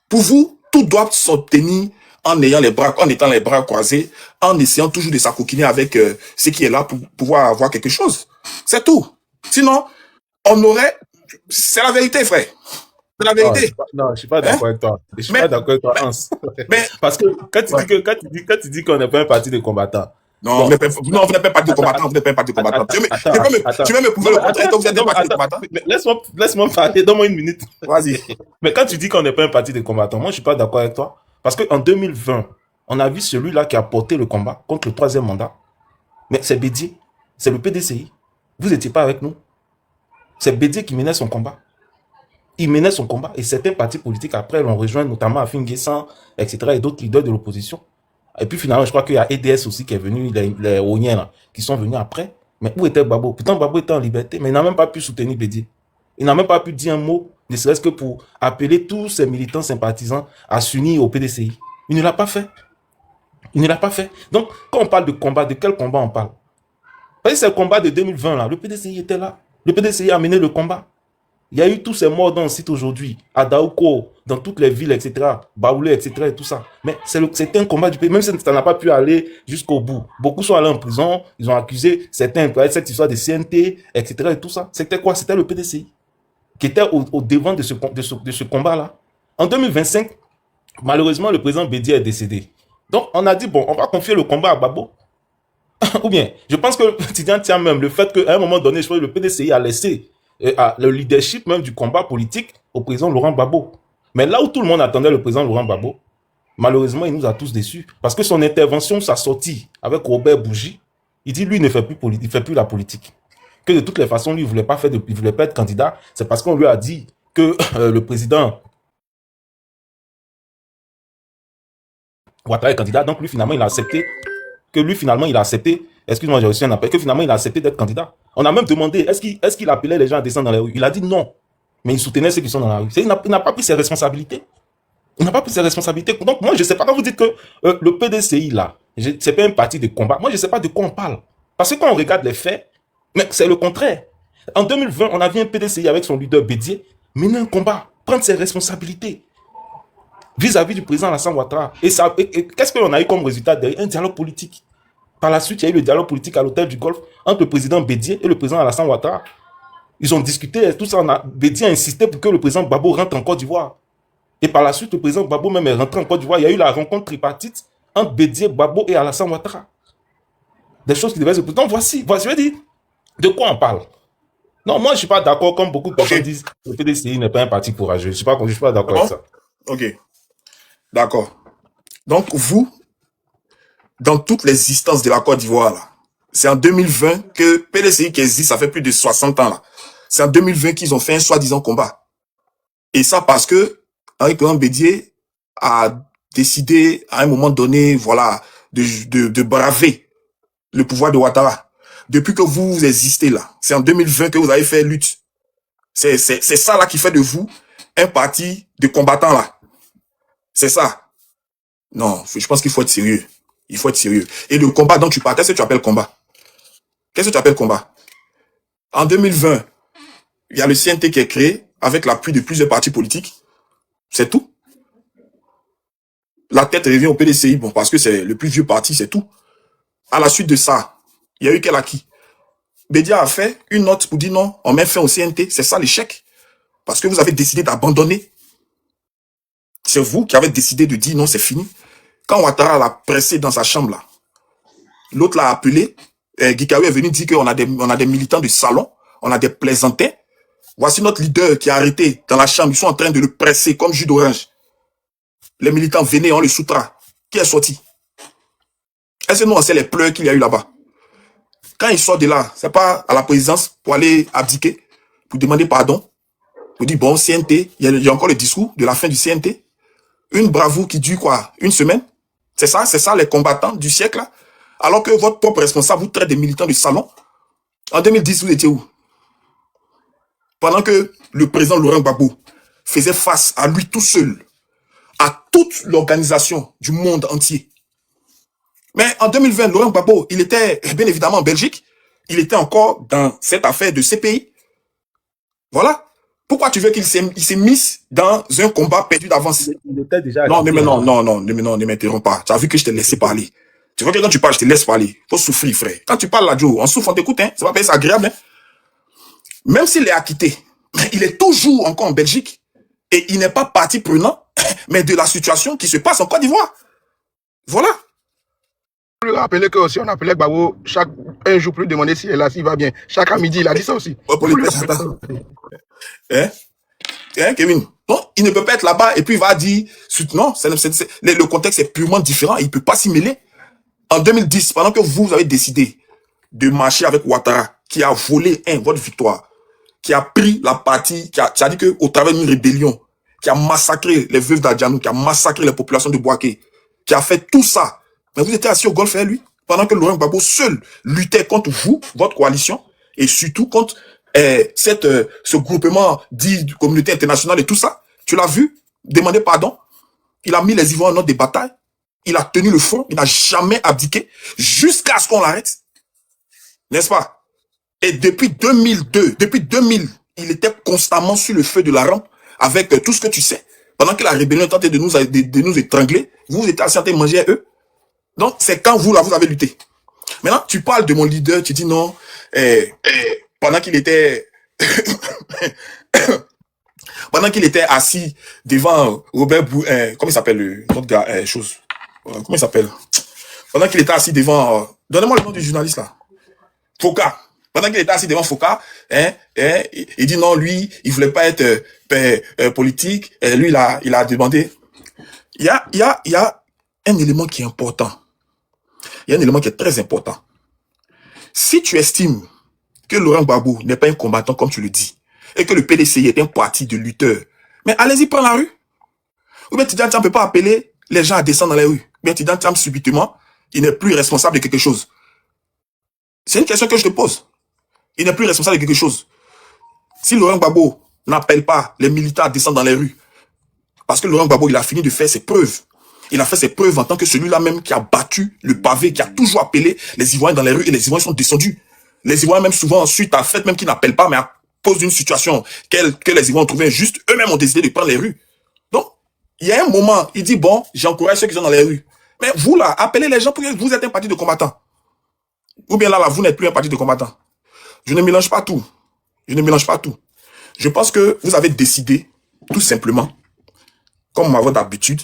Pour vous, tout doit se tenir en ayant les bras, en étant les bras croisés, en essayant toujours de s'acoquiner avec ce qui est là pour pouvoir avoir quelque chose. C'est tout. Sinon, on aurait... C'est la vérité, frère. C'est la vérité. Non, je suis pas d'accord avec toi. Je suis pas d'accord avec toi, Hans. Parce que quand tu dis qu'on n'est pas un parti de combattants. Non, vous n'êtes pas un parti de combattants. Vous n'êtes pas un parti de combattants. Tu veux me prouver le contraire que vous êtes un parti de combattants? Laisse-moi parler, donne-moi une minute. Vas-y. Mais quand tu dis qu'on n'est pas un parti de combattants, moi je suis pas d'accord avec toi. Parce qu'en 2020, on a vu celui-là qui a porté le combat contre le troisième mandat. Mais c'est Bédier, c'est le PDCI. Vous n'étiez pas avec nous. C'est Bédier qui menait son combat. Il menait son combat et certains partis politiques après l'ont rejoint, notamment Afin Guessan, etc. et d'autres leaders de l'opposition. Et puis finalement, je crois qu'il y a EDS aussi qui est venu, les Oniens là, qui sont venus après. Mais où était Babo? Pourtant, Babo était en liberté, mais il n'a même pas pu soutenir Bédier. Il n'a même pas pu dire un mot, ne serait-ce que pour appeler tous ses militants sympathisants à s'unir au PDCI. Il ne l'a pas fait. Il ne l'a pas fait. Donc, quand on parle de combat, de quel combat on parle? Parce que c'est le combat de 2020 là, le PDCI était là. Le PDCI a mené le combat. Il y a eu tous ces morts dans le site aujourd'hui, à Daouko, dans toutes les villes, etc., Baoulé, etc., et tout ça. Mais c'était un combat du pays, même si ça n'a pas pu aller jusqu'au bout. Beaucoup sont allés en prison, ils ont accusé certains, cette histoire de CNT, etc., et tout ça. C'était quoi? C'était le PDCI qui était au devant de ce combat-là. En 2025, malheureusement, le président Bédier est décédé. Donc, on a dit, bon, on va confier le combat à Babo. Ou bien, je pense que le quotidien tient même le fait qu'à un moment donné, je pense que le PDCI a laissé le leadership même du combat politique au président Laurent Gbagbo. Mais là où tout le monde attendait le président Laurent Gbagbo, malheureusement, il nous a tous déçus. Parce que son intervention, sa sortie avec Robert Bougie, il dit lui, il ne fait plus, il fait plus la politique. Que de toutes les façons, lui, il ne voulait pas être candidat. C'est parce qu'on lui a dit que le président Ouattara est candidat. Donc lui, finalement, il a accepté. Excuse-moi, j'ai reçu un appel, que finalement, il a accepté d'être candidat. On a même demandé, est-ce qu'il appelait les gens à descendre dans les rues? Il a dit non. Mais il soutenait ceux qui sont dans la rue. Il n'a pas pris ses responsabilités. Il n'a pas pris ses responsabilités. Donc, moi, je ne sais pas, quand vous dites que le PDCI, là, c'est pas un parti de combat, moi, je ne sais pas de quoi on parle. Parce que quand on regarde les faits, mais c'est le contraire. En 2020, on a vu un PDCI avec son leader Bédier mener un combat, prendre ses responsabilités vis-à-vis du président Alassane Ouattara. Et qu'est-ce qu'on a eu comme résultat derrière? Un dialogue politique. Par la suite, il y a eu le dialogue politique à l'hôtel du Golfe entre le président Bédier et le président Alassane Ouattara. Ils ont discuté, tout ça. Bédier a insisté pour que le président Gbagbo rentre en Côte d'Ivoire. Et par la suite, le président Gbagbo même est rentré en Côte d'Ivoire. Il y a eu la rencontre tripartite entre Bédier, Gbagbo et Alassane Ouattara. Des choses qui devaient se passer. Donc voici, je vais dire, de quoi on parle? Non, moi, je ne suis pas d'accord, comme beaucoup de personnes disent, le PDCI n'est pas un parti courageux. Je ne suis pas d'accord avec ça. Ok. D'accord. Donc, vous, dans toute l'existence de la Côte d'Ivoire, là, c'est en 2020 que PDCI qui existe, ça fait plus de 60 ans, là. C'est en 2020 qu'ils ont fait un soi-disant combat. Et ça parce que Henri-Clément Bédier a décidé, à un moment donné, voilà, de braver le pouvoir de Ouattara. Depuis que vous existez là, c'est en 2020 que vous avez fait lutte. C'est ça là qui fait de vous un parti de combattants là. C'est ça. Non, je pense qu'il faut être sérieux. Il faut être sérieux. Et le combat dont tu parles, qu'est-ce que tu appelles combat? Qu'est-ce que tu appelles combat? En 2020, il y a le CNT qui est créé avec l'appui de plusieurs partis politiques. C'est tout. La tête revient au PDCI, bon, parce que c'est le plus vieux parti, c'est tout. À la suite de ça, il y a eu quel acquis? Bédia a fait une note pour dire non, on met fin au CNT. C'est ça l'échec. Parce que vous avez décidé d'abandonner. C'est vous qui avez décidé de dire non, c'est fini. Quand Ouattara l'a pressé dans sa chambre, là, l'autre l'a appelé. Guikawi est venu dire qu'on a des militants de salon, on a des plaisantins. Voici notre leader qui est arrêté dans la chambre. Ils sont en train de le presser comme jus d'orange. Les militants venaient, on le soutra. Qui est sorti? Est-ce que nous, on sait les pleurs qu'il y a eu là-bas? Quand il sort de là, c'est pas à la présidence pour aller abdiquer, pour demander pardon, pour dire bon, CNT, il y a encore le discours de la fin du CNT. Une bravoure qui dure quoi? Une semaine? C'est ça les combattants du siècle là? Alors que votre propre responsable vous traite des militants de salon. En 2010, vous étiez où? Pendant que le président Laurent Gbagbo faisait face à lui tout seul, à toute l'organisation du monde entier. Mais en 2020, Laurent Gbagbo, il était bien évidemment en Belgique, il était encore dans cette affaire de CPI. Voilà. Pourquoi tu veux qu'il s'est mis dans un combat perdu d'avance? Il était déjà Non, acquitté. ne m'interromps pas. Tu as vu que je t'ai laissé parler. Tu vois que quand tu parles, je te laisse parler. Faut souffrir, frère. Quand tu parles là, Joe, on souffre, on t'écoute, hein. C'est pas c'est agréable, hein. Même s'il est acquitté, il est toujours encore en Belgique. Et il n'est pas partie prenant, mais de la situation qui se passe en Côte d'Ivoire. Voilà. Je lui rappeler que si on appelait Gbagbo un jour plus demander s'il est là, s'il va bien. Chaque midi, il a dit ça aussi. Pour les hein? Hein, Kevin? Non, il ne peut pas être là-bas et puis il va dire, non, le contexte est purement différent, il ne peut pas s'y mêler. En 2010, pendant que vous avez décidé de marcher avec Ouattara, qui a volé votre victoire, qui a pris la partie, qui a dit qu'au travers d'une rébellion, qui a massacré les veuves d'Adjanou, qui a massacré les populations de Bouaké, qui a fait tout ça. Mais vous étiez assis au golf, lui, pendant que Laurent Gbagbo seul luttait contre vous, votre coalition, et surtout contre ce groupement dit de communauté internationale et tout ça. Tu l'as vu demander pardon. Il a mis les Ivoiriens en ordre de bataille. Il a tenu le front. Il n'a jamais abdiqué jusqu'à ce qu'on l'arrête. N'est-ce pas? Et depuis 2002, depuis 2000, il était constamment sur le feu de la rampe avec tout ce que tu sais. Pendant que la rébellion tentait de nous étrangler, vous étiez assis en train de manger à eux. Donc, c'est quand vous, là, vous avez lutté. Maintenant, tu parles de mon leader, tu dis non, pendant qu'il était pendant qu'il était assis devant Robert comment il s'appelle l'autre gars, comment il s'appelle? Pendant qu'il était assis devant donnez-moi le nom du journaliste là. Foucault. Pendant qu'il était assis devant Foucault, il dit non, lui, il voulait pas être politique, lui il a demandé. Il y a un élément qui est important. Il y a un élément qui est très important. Si tu estimes que Laurent Gbagbo n'est pas un combattant comme tu le dis, et que le PDCI est un parti de lutteurs, mais allez-y prendre la rue. Ou bien Tidjane Thiam ne peut pas appeler les gens à descendre dans les rues. Ou bien Tidjane Thiam, subitement, il n'est plus responsable de quelque chose. C'est une question que je te pose. Il n'est plus responsable de quelque chose. Si Laurent Gbagbo n'appelle pas les militants à descendre dans les rues, parce que Laurent Gbagbo, il a fini de faire ses preuves. Il a fait ses preuves en tant que celui-là même qui a battu le pavé, qui a toujours appelé les Ivoiriens dans les rues, et les Ivoiriens sont descendus. Les Ivoiriens, même souvent, ensuite, à fait même qui n'appellent pas, mais à cause d'une situation que les Ivoiriens ont trouvé injuste, eux-mêmes ont décidé de prendre les rues. Donc, il y a un moment, il dit, bon, j'encourage ceux qui sont dans les rues. Mais vous, là, appelez les gens pour que vous êtes un parti de combattants. Ou bien là, vous n'êtes plus un parti de combattants. Je ne mélange pas tout. Je ne mélange pas tout. Je pense que vous avez décidé, tout simplement, comme à votre habitude,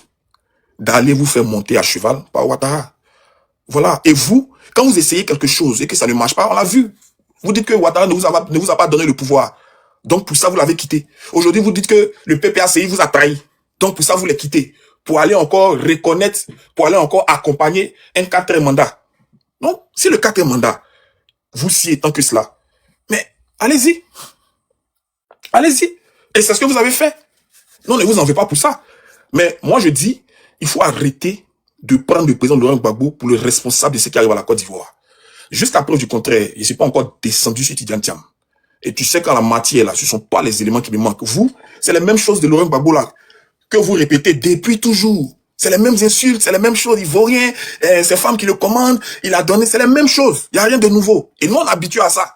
d'aller vous faire monter à cheval par Ouattara. Voilà. Et vous, quand vous essayez quelque chose et que ça ne marche pas, on l'a vu. Vous dites que Ouattara ne vous a pas donné le pouvoir. Donc, pour ça, vous l'avez quitté. Aujourd'hui, vous dites que le PPACI vous a trahi. Donc, pour ça, vous les quittez. Pour aller encore reconnaître, pour aller encore accompagner un quatrième mandat. Donc, si le quatrième mandat, vous si étant que cela, mais allez-y. Allez-y. Et c'est ce que vous avez fait. Non, ne vous en faites pas pour ça. Mais moi, je dis, il faut arrêter de prendre le président Laurent Gbagbo pour le responsable de ce qui arrive à la Côte d'Ivoire. Jusqu'à preuve du contraire, je ne suis pas encore descendu sur Tidjane Thiam. Et tu sais qu'en la matière, là, ce ne sont pas les éléments qui me manquent. Vous, c'est la même chose de Laurent Gbagbo, là, que vous répétez depuis toujours. C'est les mêmes insultes, c'est les mêmes choses. Ivoirien, ces femmes qui le commandent, il a donné, c'est les mêmes choses. Il n'y a rien de nouveau. Et nous, on est habitués à ça.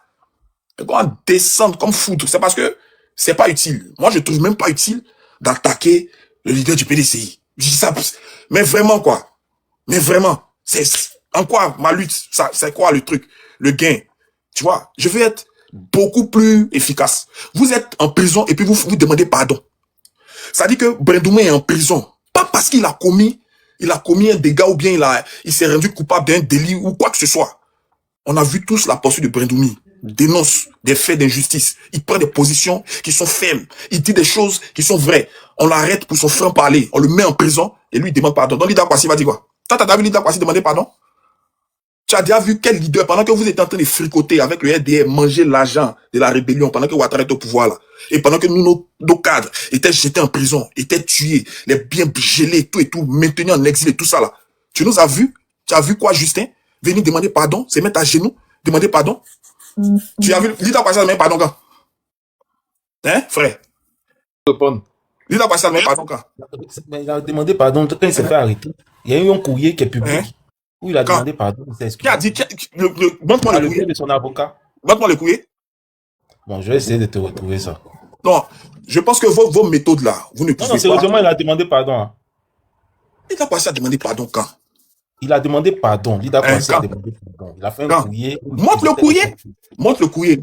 Et quand on descend comme foudre, c'est parce que c'est pas utile. Moi, je trouve même pas utile d'attaquer le leader du PDCI. Je dis ça, mais vraiment quoi. Mais vraiment, c'est en quoi ma lutte, ça, c'est quoi le truc, le gain. Tu vois, je veux être beaucoup plus efficace. Vous êtes en prison et puis vous demandez pardon. Ça dit que Brendoumé est en prison, pas parce qu'il a commis un dégât ou bien il s'est rendu coupable d'un délit ou quoi que ce soit. On a vu tous la posture de Brendoumi. Dénonce des faits d'injustice. Il prend des positions qui sont fermes. Il dit des choses qui sont vraies. On l'arrête pour son franc-parler. On le met en prison et lui il demande pardon. Donc Lida Kwasi va dire quoi? T'as vu Lida Kwasi demander pardon? Tu as déjà vu quel leader, pendant que vous êtes en train de fricoter avec le RDR, manger l'argent de la rébellion, pendant que Ouattara est au pouvoir là, et pendant que nous, nos cadres étaient jetés en prison, étaient tués, les biens gelés, tout et tout, maintenus en exil et tout ça là. Tu nous as vu? Tu as vu quoi, Justin? Venir demander pardon, se mettre à genoux, demander pardon? Tu as vu? Dis-toi pas ça, mais pardon quand? Hein, frère? Répondre. Dis-toi pas ça, mais pardon quand? Mais il a demandé pardon quand il s'est fait arrêter. Il y a eu un courrier qui est public où il a demandé pardon. Qui a dit? Montre-moi le courrier de son avocat. Montre-moi le courrier. Bon, je vais essayer de te retrouver ça. Non, je pense que vos méthodes là, vous ne pouvez pas. Non, sérieusement, il a demandé pardon. Hein. Il n'a pas à demander pardon quand? Il a demandé pardon. Il a commencé à demander pardon. Il a fait un courrier. Montre le courrier. Montre le courrier.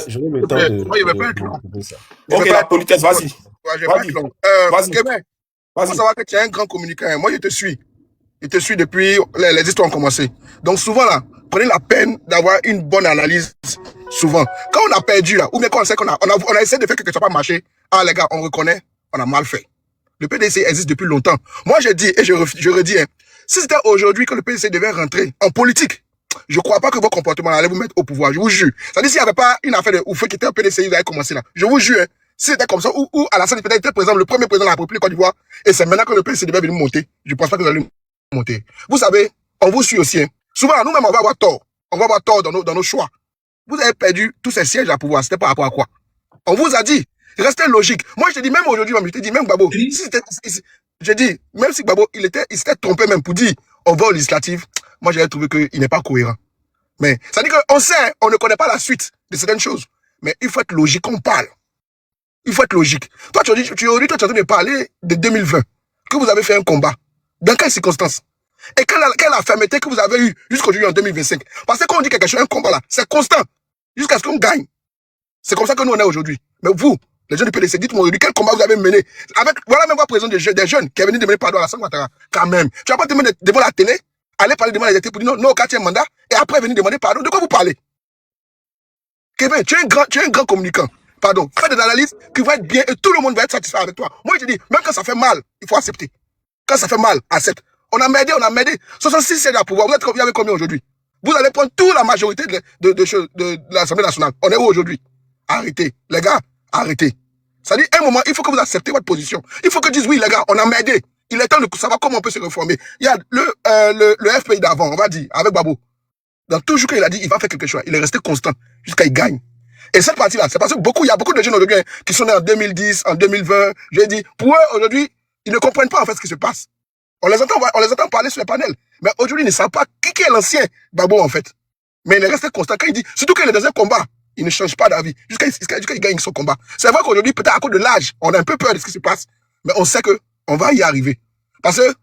Je vais le temps de trouver ça. Ok, la politesse, vas-y. Vas-y. Vas-y. Faut savoir que tu es un grand communicant. Moi, je te suis. Je te suis depuis les histoires ont commencé. Donc souvent là, prenez la peine d'avoir une bonne analyse. Souvent, quand on a perdu là, ou bien quand on sait qu'on a essayé de faire quelque chose pas marché, ah les gars, on reconnaît, on a mal fait. Le PDC existe depuis longtemps. Moi, je dis et je redis, hein, si c'était aujourd'hui que le PDC devait rentrer en politique, je ne crois pas que vos comportements allaient vous mettre au pouvoir. Je vous jure. C'est-à-dire s'il n'y avait pas une affaire de ouf qui était un PDC, il allait commencer là. Je vous jure. Hein, si c'était comme ça, ou Alassane peut-être était présent, le premier président de la République Côte d'Ivoire, et c'est maintenant que le PDC devait venir monter. Je ne pense pas que vous allez monter. Vous savez, on vous suit aussi. Hein. Souvent, nous-mêmes, on va avoir tort. On va avoir tort dans nos choix. Vous avez perdu tous ces sièges à pouvoir. C'était par rapport à quoi? On vous a dit, restez logique. Moi, je te dis, même aujourd'hui, je te dis, même Gbagbo, je dis, même si Gbagbo, il s'était trompé même pour dire, on va aux législatives, moi, j'avais trouvé qu'il n'est pas cohérent. Mais, ça dit qu'on sait, on ne connaît pas la suite de certaines choses. Mais il faut être logique, on parle. Il faut être logique. Toi, tu es en train de parler de 2020, que vous avez fait un combat. Dans quelles circonstances? Et quelle fermeté que vous avez eue jusqu'aujourd'hui en 2025? Parce que quand on dit quelque chose, un combat là, c'est constant. Jusqu'à ce qu'on gagne. C'est comme ça que nous on est aujourd'hui. Mais vous, les jeunes du PDC, dites-moi aujourd'hui, quel combat vous avez mené? Voilà même votre président des jeunes qui est venu demander pardon à Alassane Ouattara. Quand même. Tu vas pas te mettre devant la télé, aller parler devant les électeurs pour dire non au 4e mandat, et après venir demander pardon. De quoi vous parlez? Kevin, tu es un grand communicant. Pardon. Fais des analyses qui vont être bien et tout le monde va être satisfait avec toi. Moi, je te dis, même quand ça fait mal, il faut accepter. Quand ça fait mal, accepte. On a m'aidé. 66 sièges à pouvoir. Vous avez combien aujourd'hui? Vous allez prendre toute la majorité de l'Assemblée nationale. On est où aujourd'hui? Arrêtez. Les gars, arrêtez. Ça dit, un moment, il faut que vous acceptez votre position. Il faut que vous dites, oui, les gars, on a m'aidé. Il est temps de savoir comment on peut se réformer. Il y a le FPI d'avant, on va dire, avec Babo. Dans tout jour qu'il a dit, il va faire quelque chose. Il est resté constant jusqu'à il gagne. Et cette partie-là, c'est parce que il y a beaucoup de jeunes aujourd'hui qui sont nés en 2010, en 2020. Je dis, pour eux, aujourd'hui, ils ne comprennent pas en fait ce qui se passe. On les entend parler sur les panels. Mais aujourd'hui, ils ne savent pas qui est l'ancien Babo, en fait. Mais il est resté constant. Quand il dit, surtout qu'il est dans un combat, il ne change pas d'avis. Jusqu'à ce qu'il gagne son combat. C'est vrai qu'aujourd'hui, peut-être à cause de l'âge, on a un peu peur de ce qui se passe. Mais on sait qu'on va y arriver. Parce que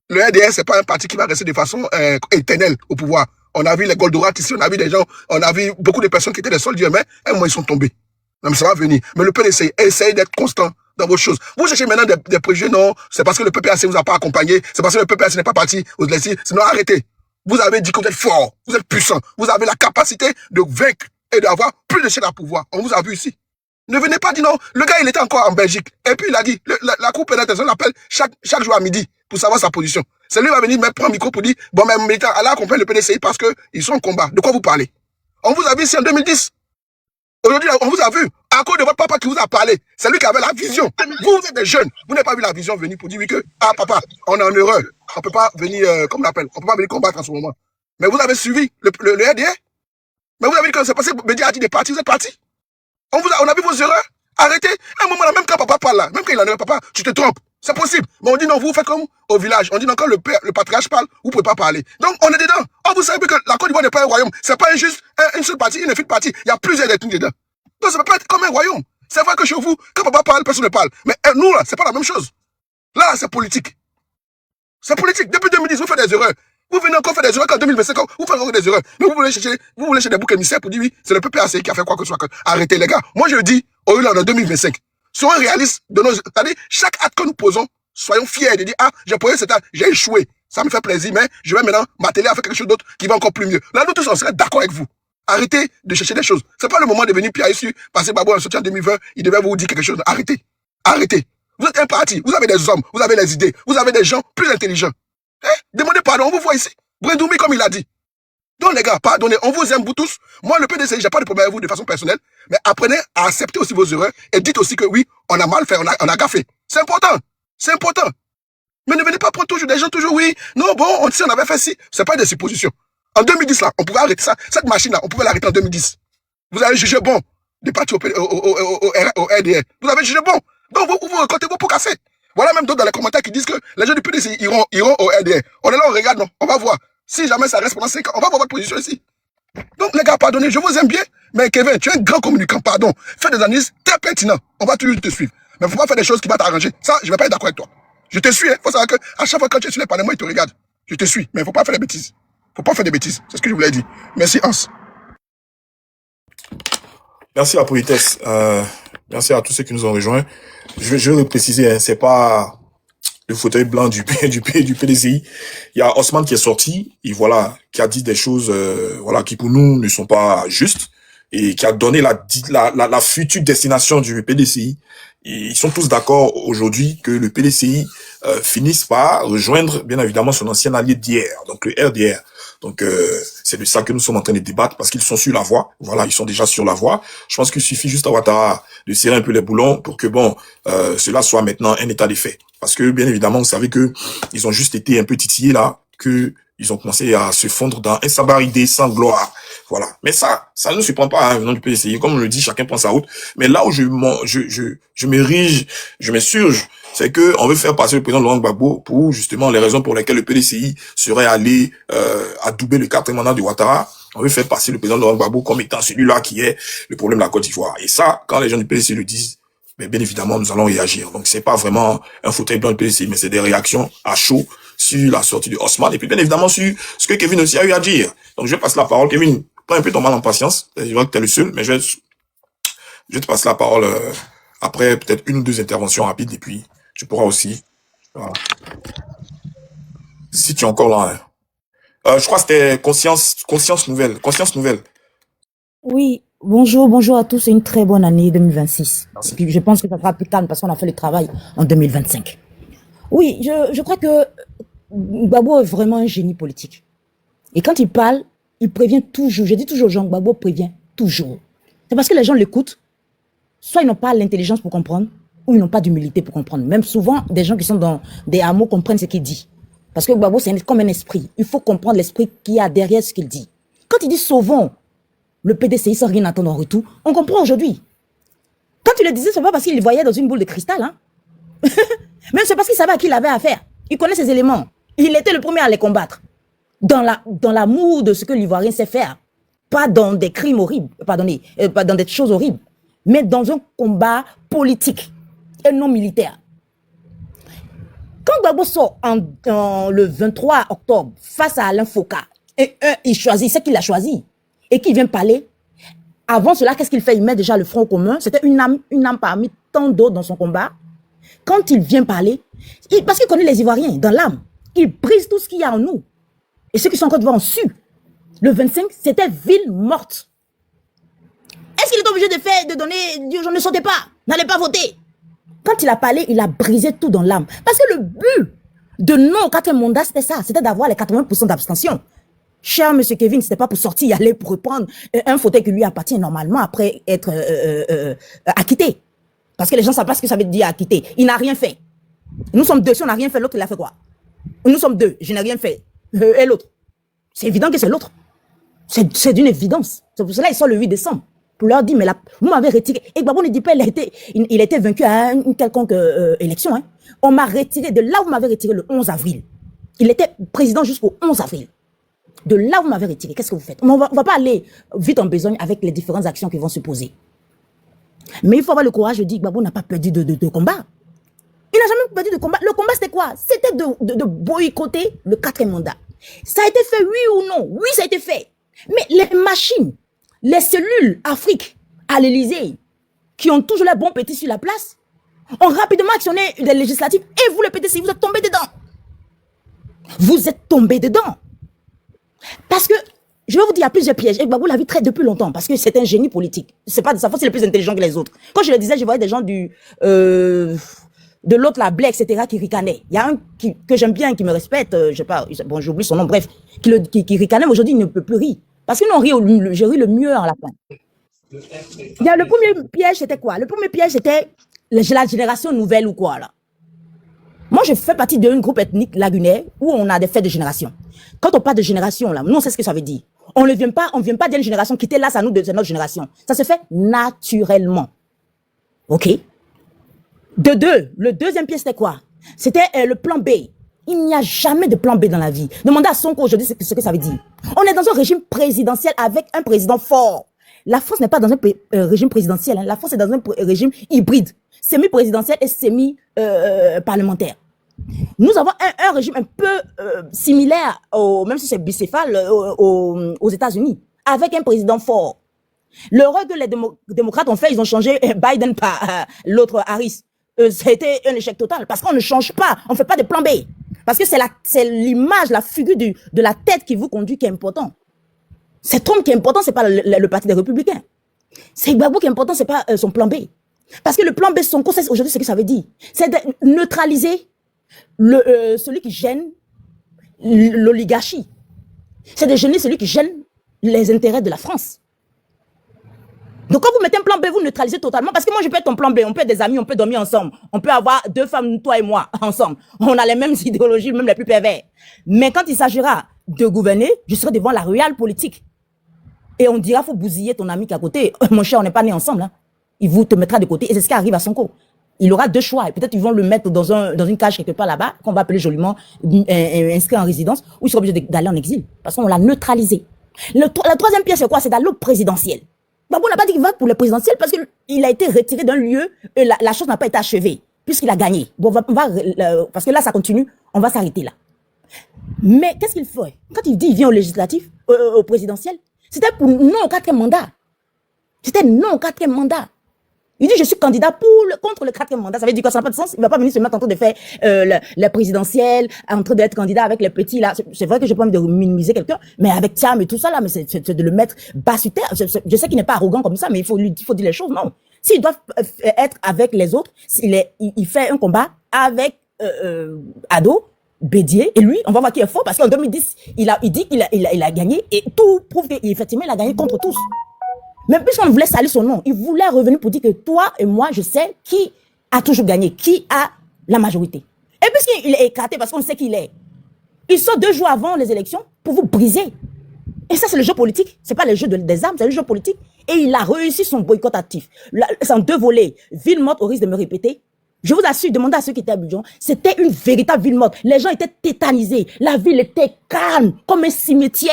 le RDS, c'est pas un parti qui va rester de façon éternelle au pouvoir. On a vu les Goldorak ici, on a vu des gens, on a vu beaucoup de personnes qui étaient des soldats, mais un moment, ils sont tombés. Non, mais ça va venir. Mais le PDC, essayez d'être constant dans vos choses. Vous cherchez maintenant des préjugés, non, c'est parce que le PPAC vous a pas accompagné, c'est parce que le PPAC n'est pas parti aux élections, sinon arrêtez. Vous avez dit que vous êtes fort, vous êtes puissant, vous avez la capacité de vaincre et d'avoir plus de chaînes à pouvoir. On vous a vu ici. Ne venez pas dire non. Le gars, il était encore en Belgique. Et puis, il a dit, la Cour pénale internationale l'appelle chaque jour à midi pour savoir sa position. C'est lui qui va venir prendre un micro pour dire, bon, mais militaires, allez accompagner le PDCI parce qu'ils sont en combat. De quoi vous parlez? On vous a vu ici en 2010. Aujourd'hui, on vous a vu. À cause de votre papa qui vous a parlé. C'est lui qui avait la vision. Vous êtes des jeunes. Vous n'avez pas vu la vision venir pour dire oui que, ah, papa, on est en erreur. On ne peut pas venir, comme on l'appelle, on ne peut pas venir combattre en ce moment. Mais vous avez suivi le RDA. Mais vous avez dit que c'est passé, Bédia a dit des partis, vous êtes partis. On a vu vos erreurs. Arrêtez. À un moment là, même quand papa parle là, même quand il en est papa, tu te trompes. C'est possible. Mais on dit non, vous faites comme au village. On dit non, quand le patriarche parle, vous ne pouvez pas parler. Donc, on est dedans. Oh, vous savez que la Côte d'Ivoire n'est pas un royaume. C'est pas juste une seule partie, une petite partie. Il y a plusieurs ethnies dedans. Donc, ça ne peut pas être comme un royaume. C'est vrai que chez vous, quand papa parle, personne ne parle. Mais nous, là, c'est pas la même chose. Là, c'est politique. C'est politique. Depuis 2010, vous faites des erreurs. Vous venez encore faire des erreurs qu'en 2025, vous faites encore des erreurs. Mais vous voulez chercher des boucs émissaires pour dire oui, c'est le PPAC qui a fait quoi que ce soit. Arrêtez, les gars. Moi, je dis, au lieu en 2025, soyons réalistes de nos. C'est-à-dire, chaque acte que nous posons, soyons fiers de dire, ah, j'ai posé cet acte, j'ai échoué. Ça me fait plaisir, mais je vais maintenant m'atteler à faire quelque chose d'autre qui va encore plus mieux. Là, nous tous, on serait d'accord avec vous. Arrêtez de chercher des choses. C'est pas le moment de venir piailler sur, parce que Babo, en soutien en 2020, il devait vous dire quelque chose. Arrêtez. Arrêtez. Vous êtes un parti. Vous avez des hommes. Vous avez des idées. Vous avez des gens plus intelligents. Demandez pardon. On vous voit ici. Brendoumi, comme il a dit. Donc, les gars, pardonnez, on vous aime, vous tous. Moi, le PDCI, j'ai pas de problème avec vous de façon personnelle, mais apprenez à accepter aussi vos erreurs et dites aussi que oui, on a mal fait, on a gaffé. C'est important. C'est important. Mais ne venez pas prendre toujours des gens, toujours oui. Non, bon, on avait fait ci. C'est pas des suppositions. En 2010, là, on pouvait arrêter ça. Cette machine-là, on pouvait l'arrêter en 2010. Vous avez jugé bon de partir au RDR. Vous avez jugé bon. Donc, vous racontez vos pots cassés. Voilà même d'autres dans les commentaires qui disent que les gens du PDC iront au RDR. On est là, on regarde, non. On va voir. Si jamais ça reste pendant 5 ans, on va voir votre position ici. Donc, les gars, pardonnez, je vous aime bien. Mais Kevin, tu es un grand communicant, pardon. Fais des analyses très pertinentes. On va toujours te suivre. Mais il ne faut pas faire des choses qui vont t'arranger. Ça, je ne vais pas être d'accord avec toi. Je te suis, hein. Faut savoir que à chaque fois que tu es sur les panneaux, moi, ils te regardent. Je te suis. Mais il ne faut pas faire des bêtises. Faut pas faire des bêtises. C'est ce que je voulais dire. Merci, Hans. Merci à Politesse. Merci à tous ceux qui nous ont rejoints. Je vais préciser, hein, c'est pas le fauteuil blanc du PDCI. Il y a Osman qui est sorti et voilà, qui a dit des choses, voilà, qui pour nous ne sont pas justes et qui a donné la future destination du PDCI. Et ils sont tous d'accord aujourd'hui que le PDCI finisse par rejoindre, bien évidemment, son ancien allié d'hier, donc le RDR. Donc, c'est de ça que nous sommes en train de débattre parce qu'ils sont sur la voie. Voilà, ils sont déjà sur la voie. Je pense qu'il suffit juste à Ouattara de serrer un peu les boulons pour que, bon, cela soit maintenant un état des faits. Parce que, bien évidemment, vous savez que ils ont juste été un peu titillés là, que ils ont commencé à se fondre dans un sabaridé sans gloire. Voilà. Mais ça ne se prend pas, hein, venant du PDCI. Comme on le dit, chacun prend sa route. Mais là où je m'érige, je m'insurge, c'est que on veut faire passer le président Laurent Gbagbo pour justement les raisons pour lesquelles le PDCI serait allé adouber le quatrième mandat de Ouattara. On veut faire passer le président Laurent Gbagbo comme étant celui-là qui est le problème de la Côte d'Ivoire. Et ça, quand les gens du PDCI le disent, mais bien évidemment, nous allons réagir. Donc, c'est pas vraiment un fauteuil blanc du PDCI, mais c'est des réactions à chaud sur la sortie de Osman et puis bien évidemment sur ce que Kevin aussi a eu à dire. Donc, je vais passer la parole. Kevin, prends un peu ton mal en patience. Je vois que tu es le seul, mais je te passe la parole après peut-être une ou deux interventions rapides et puis tu pourras aussi, voilà. Si tu es encore là, hein. Je crois que c'était conscience nouvelle. Oui, bonjour à tous, c'est une très bonne année 2026. Merci. Et puis je pense que ça sera plus calme parce qu'on a fait le travail en 2025. Oui, je crois que Gbagbo est vraiment un génie politique. Et quand il parle, il prévient toujours. Je dis toujours aux gens, Gbagbo prévient toujours. C'est parce que les gens l'écoutent. Soit ils n'ont pas l'intelligence pour comprendre, ou ils n'ont pas d'humilité pour comprendre. Même souvent, des gens qui sont dans des hameaux comprennent ce qu'il dit. Parce que Gbagbo, c'est comme un esprit. Il faut comprendre l'esprit qu'il y a derrière ce qu'il dit. Quand il dit sauvons le PDCI sans rien attendre en retour, on comprend aujourd'hui. Quand il le disait, c'est pas parce qu'il le voyait dans une boule de cristal, hein. Mais c'est parce qu'il savait à qui il avait affaire. Il connaît ses éléments. Il était le premier à les combattre. Dans l'amour de ce que l'Ivoirien sait faire. Pas dans des crimes horribles, pardonnez, pas dans des choses horribles, mais dans un combat politique et non militaire. Quand Gbagbo sort le 23 octobre face à Alain Foka, et il choisit, c'est qu'il a choisi, et qu'il vient parler, avant cela, qu'est-ce qu'il fait? Il met déjà le front commun. C'était une âme parmi tant d'autres dans son combat. Quand il vient parler, parce qu'il connaît les Ivoiriens dans l'âme, il brise tout ce qu'il y a en nous. Et ceux qui sont encore devant ont su. Le 25, c'était ville morte. Est-ce qu'il est obligé de donner, je ne sortais pas, n'allez pas voter? Quand il a parlé, il a brisé tout dans l'âme. Parce que le but de non au quatrième mandat, c'était ça, c'était d'avoir les 80% d'abstention. Cher monsieur Kevin, c'était pas pour sortir y aller pour reprendre un fauteuil qui lui appartient normalement après être acquitté. Parce que les gens savent pas ce que ça veut dire acquitté. Il n'a rien fait. Nous sommes deux. Si on n'a rien fait, l'autre il a fait quoi? Nous sommes deux. Je n'ai rien fait. Et l'autre? C'est évident que c'est l'autre. C'est d'une évidence. C'est pour cela qu'il sort le 8 décembre. Pour leur dire, mais là, vous m'avez retiré. Et Gbagbo ne dit pas il a été vaincu à une quelconque élection. Hein. On m'a retiré de là où vous m'avez retiré le 11 avril. Il était président jusqu'au 11 avril. De là où vous m'avez retiré, qu'est-ce que vous faites? On va pas aller vite en besogne avec les différentes actions qui vont se poser. Mais il faut avoir le courage de dire que Gbagbo n'a pas perdu de combat. Il n'a jamais perdu de combat. Le combat, c'était quoi? C'était de boycotter le quatrième mandat. Ça a été fait, oui ou non? Oui, ça a été fait. Mais les machines, les cellules Afrique à l'Élysée, qui ont toujours les bons petits sur la place, ont rapidement actionné des législatives. Et vous, le PDCI, vous êtes tombés dedans. Vous êtes tombés dedans. Parce que, je vais vous dire, il y a plusieurs pièges. Et Gbagbo l'a vu très depuis longtemps, parce que c'est un génie politique. C'est pas de sa faute, c'est le plus intelligent que les autres. Quand je le disais, je voyais des gens de l'autre, la Blé, etc., qui ricanait. Il y a un que j'aime bien, qui me respecte, je sais pas, bon, j'oublie son nom, bref, qui ricanait, mais aujourd'hui, il ne peut plus rire. Parce que nous, je ris le mieux à la fin. Il y a le premier piège, c'était quoi? Le premier piège, c'était la génération nouvelle ou quoi, là. Moi, je fais partie d'un groupe ethnique lagunaire où on a des fêtes de génération. Quand on parle de génération, là, nous, on sait ce que ça veut dire. On ne vient pas d'une génération qui était là, c'est notre génération. Ça se fait naturellement. OK? De deux, le deuxième piège, c'était quoi? C'était le plan B. Il n'y a jamais de plan B dans la vie. Demandez à Sonko aujourd'hui ce que ça veut dire. On est dans un régime présidentiel avec un président fort. La France n'est pas dans un régime présidentiel. Hein. La France est dans un régime hybride, semi-présidentiel et semi-parlementaire. Nous avons un régime un peu similaire, même si c'est bicéphale, aux États-Unis, avec un président fort. L'erreur que les démocrates ont fait, ils ont changé Biden par l'autre Harris. Ça a été un échec total parce qu'on ne change pas, on ne fait pas de plan B. Parce que c'est l'image, la figure de la tête qui vous conduit qui est important. C'est Trump qui est important, c'est pas le parti des Républicains. C'est Gbagbo qui est important, c'est pas son plan B. Parce que le plan B, son conseil aujourd'hui, c'est ce que ça veut dire. C'est de neutraliser celui qui gêne l'oligarchie. C'est de gêner celui qui gêne les intérêts de la France. Donc, quand vous mettez un plan B, vous neutralisez totalement. Parce que moi, je peux être ton plan B. On peut être des amis, on peut dormir ensemble. On peut avoir 2 femmes, toi et moi, ensemble. On a les mêmes idéologies, même les plus pervers. Mais quand il s'agira de gouverner, je serai devant la réelle politique. Et on dira, faut bousiller ton ami qui est à côté. Mon cher, on n'est pas nés ensemble. Hein. Il vous te mettra de côté. Et c'est ce qui arrive à Sonko. Il aura 2 choix. Et peut-être ils vont le mettre dans une cage quelque part là-bas, qu'on va appeler joliment inscrit en résidence, ou il sera obligé d'aller en exil. Parce qu'on l'a neutralisé. La troisième pièce, c'est quoi? C'est d'aller au présidentiel. Babou n'a pas dit qu'il va pour le présidentiel parce qu'il a été retiré d'un lieu et la chose n'a pas été achevée, puisqu'il a gagné. Bon, parce que là, ça continue, on va s'arrêter là. Mais qu'est-ce qu'il fait? Quand il dit qu'il vient au législatif, au présidentiel, c'était pour non au 4e mandat. C'était non au 4e mandat. Il dit, je suis candidat contre le 4e mandat. Ça veut dire que ça n'a pas de sens. Il ne va pas venir se mettre en train de faire le présidentiel, en train d'être candidat avec les petits là. C'est vrai que je n'ai pas envie de minimiser quelqu'un, mais avec Thiam et tout ça là, mais c'est de le mettre bas sur terre. Je sais qu'il n'est pas arrogant comme ça, mais il faut dire les choses. Non. S'il doit être avec les autres, il fait un combat avec Ado, Bédier, et lui, on va voir qui est faux, parce qu'en 2010, il dit qu'il a gagné, et tout prouve qu'effectivement, il a gagné contre tous. Mais puisqu'on voulait salir son nom, il voulait revenir pour dire que toi et moi, je sais qui a toujours gagné, qui a la majorité. Et puisqu'il est écarté, parce qu'on sait qui il est, il sort 2 jours avant les élections pour vous briser. Et ça, c'est le jeu politique. C'est pas le jeu des armes, c'est le jeu politique. Et il a réussi son boycott actif. C'est en 2 volets. Ville morte, au risque de me répéter. Je vous assure, demandez à ceux qui étaient à Abidjan, c'était une véritable ville morte. Les gens étaient tétanisés. La ville était calme, comme un cimetière.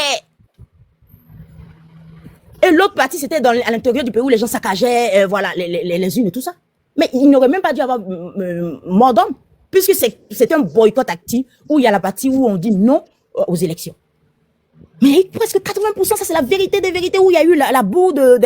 Et l'autre partie, c'était à l'intérieur du pays où les gens saccageaient, voilà, les unes et tout ça. Mais il n'aurait même pas dû avoir mort d'homme, puisque c'est un boycott actif où il y a la partie où on dit non aux élections. Mais presque 80%, ça c'est la vérité des vérités, où il y a eu la boue de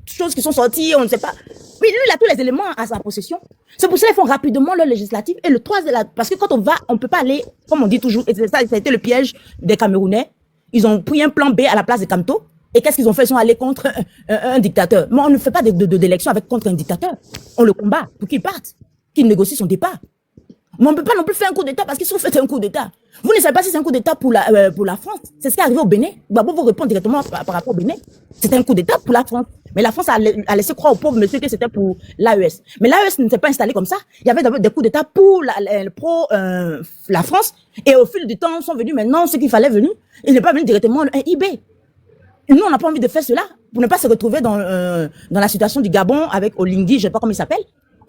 choses qui sont sorties, on ne sait pas. Mais lui, il a tous les éléments à sa possession. C'est pour ça qu'ils font rapidement le législatif. Et le 3, parce que quand on va, on ne peut pas aller, comme on dit toujours, et ça a été le piège des Camerounais. Ils ont pris un plan B à la place de Kamto. Et qu'est-ce qu'ils ont fait? Ils sont allés contre un dictateur. Mais on ne fait pas d'élection contre un dictateur. On le combat pour qu'il parte, qu'il négocie son départ. Mais on ne peut pas non plus faire un coup d'État, parce que si vous faites un coup d'État, vous ne savez pas si c'est un coup d'État pour la France. C'est ce qui est arrivé au Bénin. Gbagbo vous répond directement par rapport au Bénin. C'était un coup d'État pour la France. Mais la France a laissé croire au pauvre monsieur que c'était pour l'AES. Mais l'AES ne s'est pas installé comme ça. Il y avait d'abord des coups d'État pour la France. Et au fil du temps, sont venus maintenant ceux qu'il fallait venir. Il n'est pas venu directement un IB. Nous, on n'a pas envie de faire cela pour ne pas se retrouver dans la situation du Gabon avec Olingui, je ne sais pas comment il s'appelle.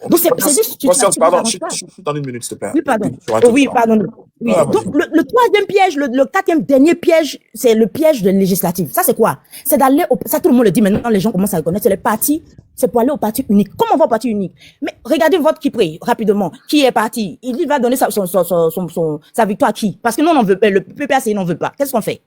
Donc, c'est juste... Pardon, je suis dans 1 minute, s'il te plaît. Oui, pardon. Oui, pardon. Oui. Donc, le 3e piège, le 4e dernier piège, c'est le piège de législative. Ça, c'est quoi? C'est d'aller ça, tout le monde le dit maintenant, les gens commencent à reconnaître, c'est les partis, c'est pour aller au parti unique. Comment on va au parti unique? Mais regardez votre qui prie, rapidement. Qui est parti? Il va donner sa victoire à qui? Parce que nous, on n'en veut pas, le PPAC n'en veut pas. Qu'est-ce qu'on fait?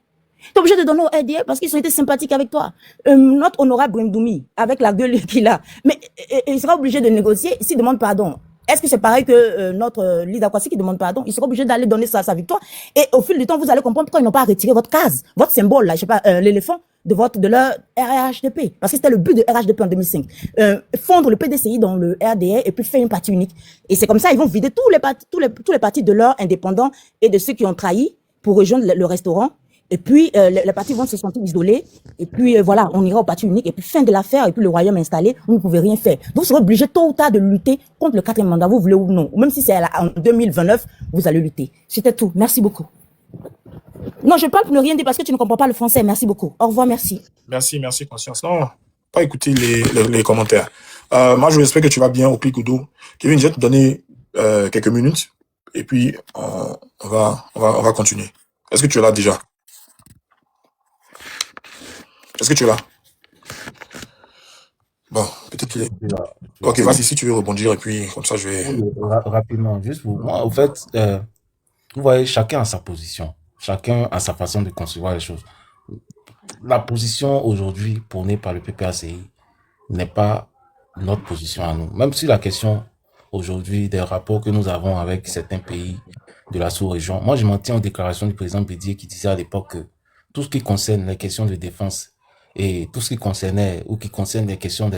T'es obligé de donner au RDA parce qu'ils ont été sympathiques avec toi. Notre honorable Brimdoumi, avec la gueule qu'il a, mais il sera obligé de négocier s'il demande pardon. Est-ce que c'est pareil que notre leader Kwasi qui demande pardon? Il sera obligé d'aller donner sa victoire. Et au fil du temps, vous allez comprendre pourquoi ils n'ont pas retiré votre case, votre symbole là, je sais pas, l'éléphant. de leur RHDP. Parce que c'était le but de RHDP en 2005. Fondre le PDCI dans le RDR et puis faire une partie unique. Et c'est comme ça, ils vont vider tous les partis de leurs indépendants et de ceux qui ont trahi pour rejoindre le restaurant. Et puis, les partis vont se sentir isolés. Et puis, voilà, on ira au parti unique. Et puis, fin de l'affaire. Et puis, le royaume installé, vous ne pouvez rien faire. Donc, vous serez obligé tôt ou tard de lutter contre le 4e mandat, vous voulez ou non. Ou même si c'est en 2029, vous allez lutter. C'était tout. Merci beaucoup. Non, je parle pour ne rien dire parce que tu ne comprends pas le français. Merci beaucoup. Au revoir, merci. Merci, Conscience. Non, pas écouter les commentaires. Moi, je respecte que tu vas bien au Goudou. Kevin, je vais te donner quelques minutes et puis on va continuer. Est-ce que tu es là déjà? Est-ce que tu es là? Bon, peut-être qu'il est... Ok, vas-y, si tu veux rebondir et puis comme ça, je vais... Rapidement, juste pour moi, en fait, vous voyez, chacun a sa position. Chacun a sa façon de concevoir les choses. La position aujourd'hui prônée par le PPACI n'est pas notre position à nous. Même si la question aujourd'hui des rapports que nous avons avec certains pays de la sous-région, moi je m'en tiens aux déclarations du président Bédier qui disait à l'époque que tout ce qui concerne les questions de défense et tout ce qui concernait ou qui concerne les questions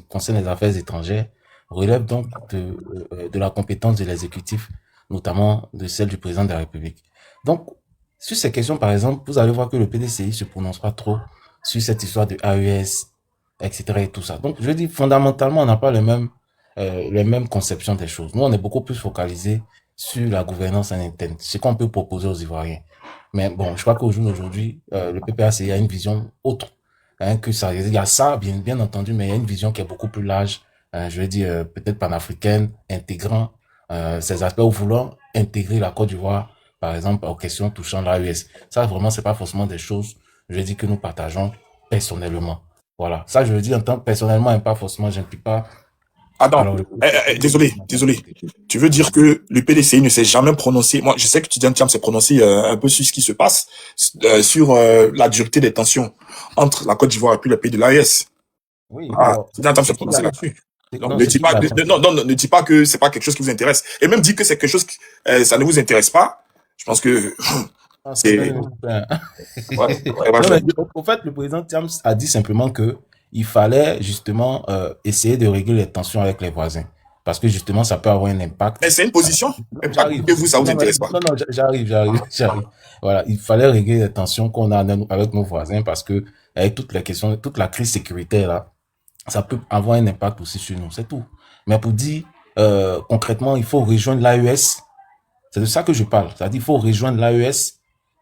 concerne les affaires étrangères relève donc de la compétence de l'exécutif, notamment de celle du président de la République. Donc, sur ces questions, par exemple, vous allez voir que le PDCI se prononce pas trop sur cette histoire de AES, etc. et tout ça. Donc, je dis, fondamentalement, on n'a pas les mêmes conceptions des choses. Nous, on est beaucoup plus focalisé sur la gouvernance en interne, ce qu'on peut proposer aux Ivoiriens. Mais bon, je crois qu'aujourd'hui, le PPACI a une vision autre, que ça. Il y a ça, bien entendu, mais il y a une vision qui est beaucoup plus large, je veux dire, peut-être panafricaine, intégrant ces aspects ou voulant intégrer la Côte d'Ivoire, par exemple, aux questions touchant l'AES. Ça, vraiment, c'est pas forcément des choses, je veux dire, que nous partageons personnellement. Voilà. Ça, je veux dire, en tant que personnellement, et pas forcément, j'implique pas. Attends, Alors, désolé. Tu veux dire que le PDCI ne s'est jamais prononcé? Moi, je sais que Tidiane Thiam s'est prononcé un peu sur ce qui se passe, sur la dureté des tensions entre la Côte d'Ivoire et puis le pays de l'AES. oui, Tidiane Thiam s'est prononcé là-dessus. Donc, ne dis pas que c'est pas quelque chose qui vous intéresse. Et même dire que c'est quelque chose qui, ça ne vous intéresse pas. Je pense que c'est... En fait, le président Thiam a dit simplement que il fallait justement essayer de régler les tensions avec les voisins. Parce que justement, ça peut avoir un impact. Mais c'est une position. Que vous, ça vous intéresse pas. Non, j'arrive. Voilà, il fallait régler les tensions qu'on a avec nos voisins parce que avec toutes les questions, toute la crise sécuritaire là, ça peut avoir un impact aussi sur nous, c'est tout. Mais pour dire concrètement, il faut rejoindre l'AES. C'est de ça que je parle. C'est-à-dire, il faut rejoindre l'AES,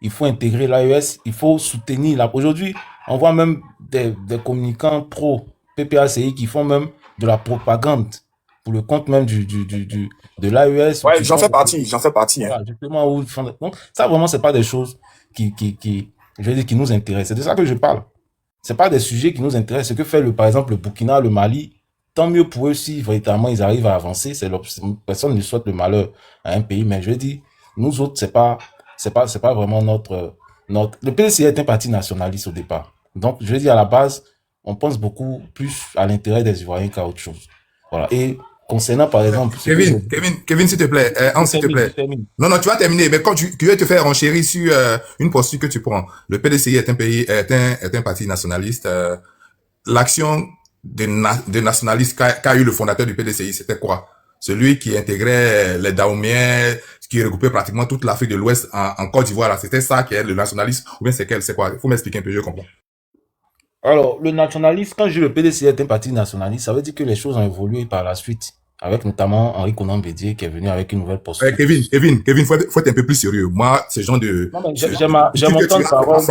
il faut intégrer l'AES, il faut soutenir. Aujourd'hui, on voit même des communicants pro-PPACI qui font même de la propagande pour le compte même de l'AES. Ouais, j'en fais partie. Voilà, justement, donc, ça, vraiment, c'est pas des choses qui nous intéressent. C'est de ça que je parle. C'est pas des sujets qui nous intéressent. Ce que fait, par exemple, le Burkina, le Mali, tant mieux pour eux si véritablement ils arrivent à avancer. Personne ne souhaite le malheur à un pays, mais je dis, nous autres, c'est pas vraiment le PDCI est un parti nationaliste au départ. Donc, je veux dire, à la base, on pense beaucoup plus à l'intérêt des Ivoiriens qu'à autre chose. Voilà. Et concernant, par exemple... Kevin, s'il te plaît, s'il te plaît. Non, tu vas terminer, mais quand tu veux te faire renchérir sur une posture que tu prends, le PDCI est un parti nationaliste. L'action des nationalistes qu'a eu le fondateur du PDCI, c'était quoi? Celui qui intégrait les Daoumiens, qui regroupait pratiquement toute l'Afrique de l'Ouest en Côte d'Ivoire. C'était ça qui est le nationalisme, ou bien c'est quoi? Il faut m'expliquer un peu, je comprends. Alors, le nationalisme, quand je dis le PDCI est un parti nationaliste, ça veut dire que les choses ont évolué par la suite, avec notamment Henri Konan Bédier qui est venu avec une nouvelle posture. Kevin, faut être un peu plus sérieux. Moi, ce genre de... Non, mais j'ai mon temps de parole.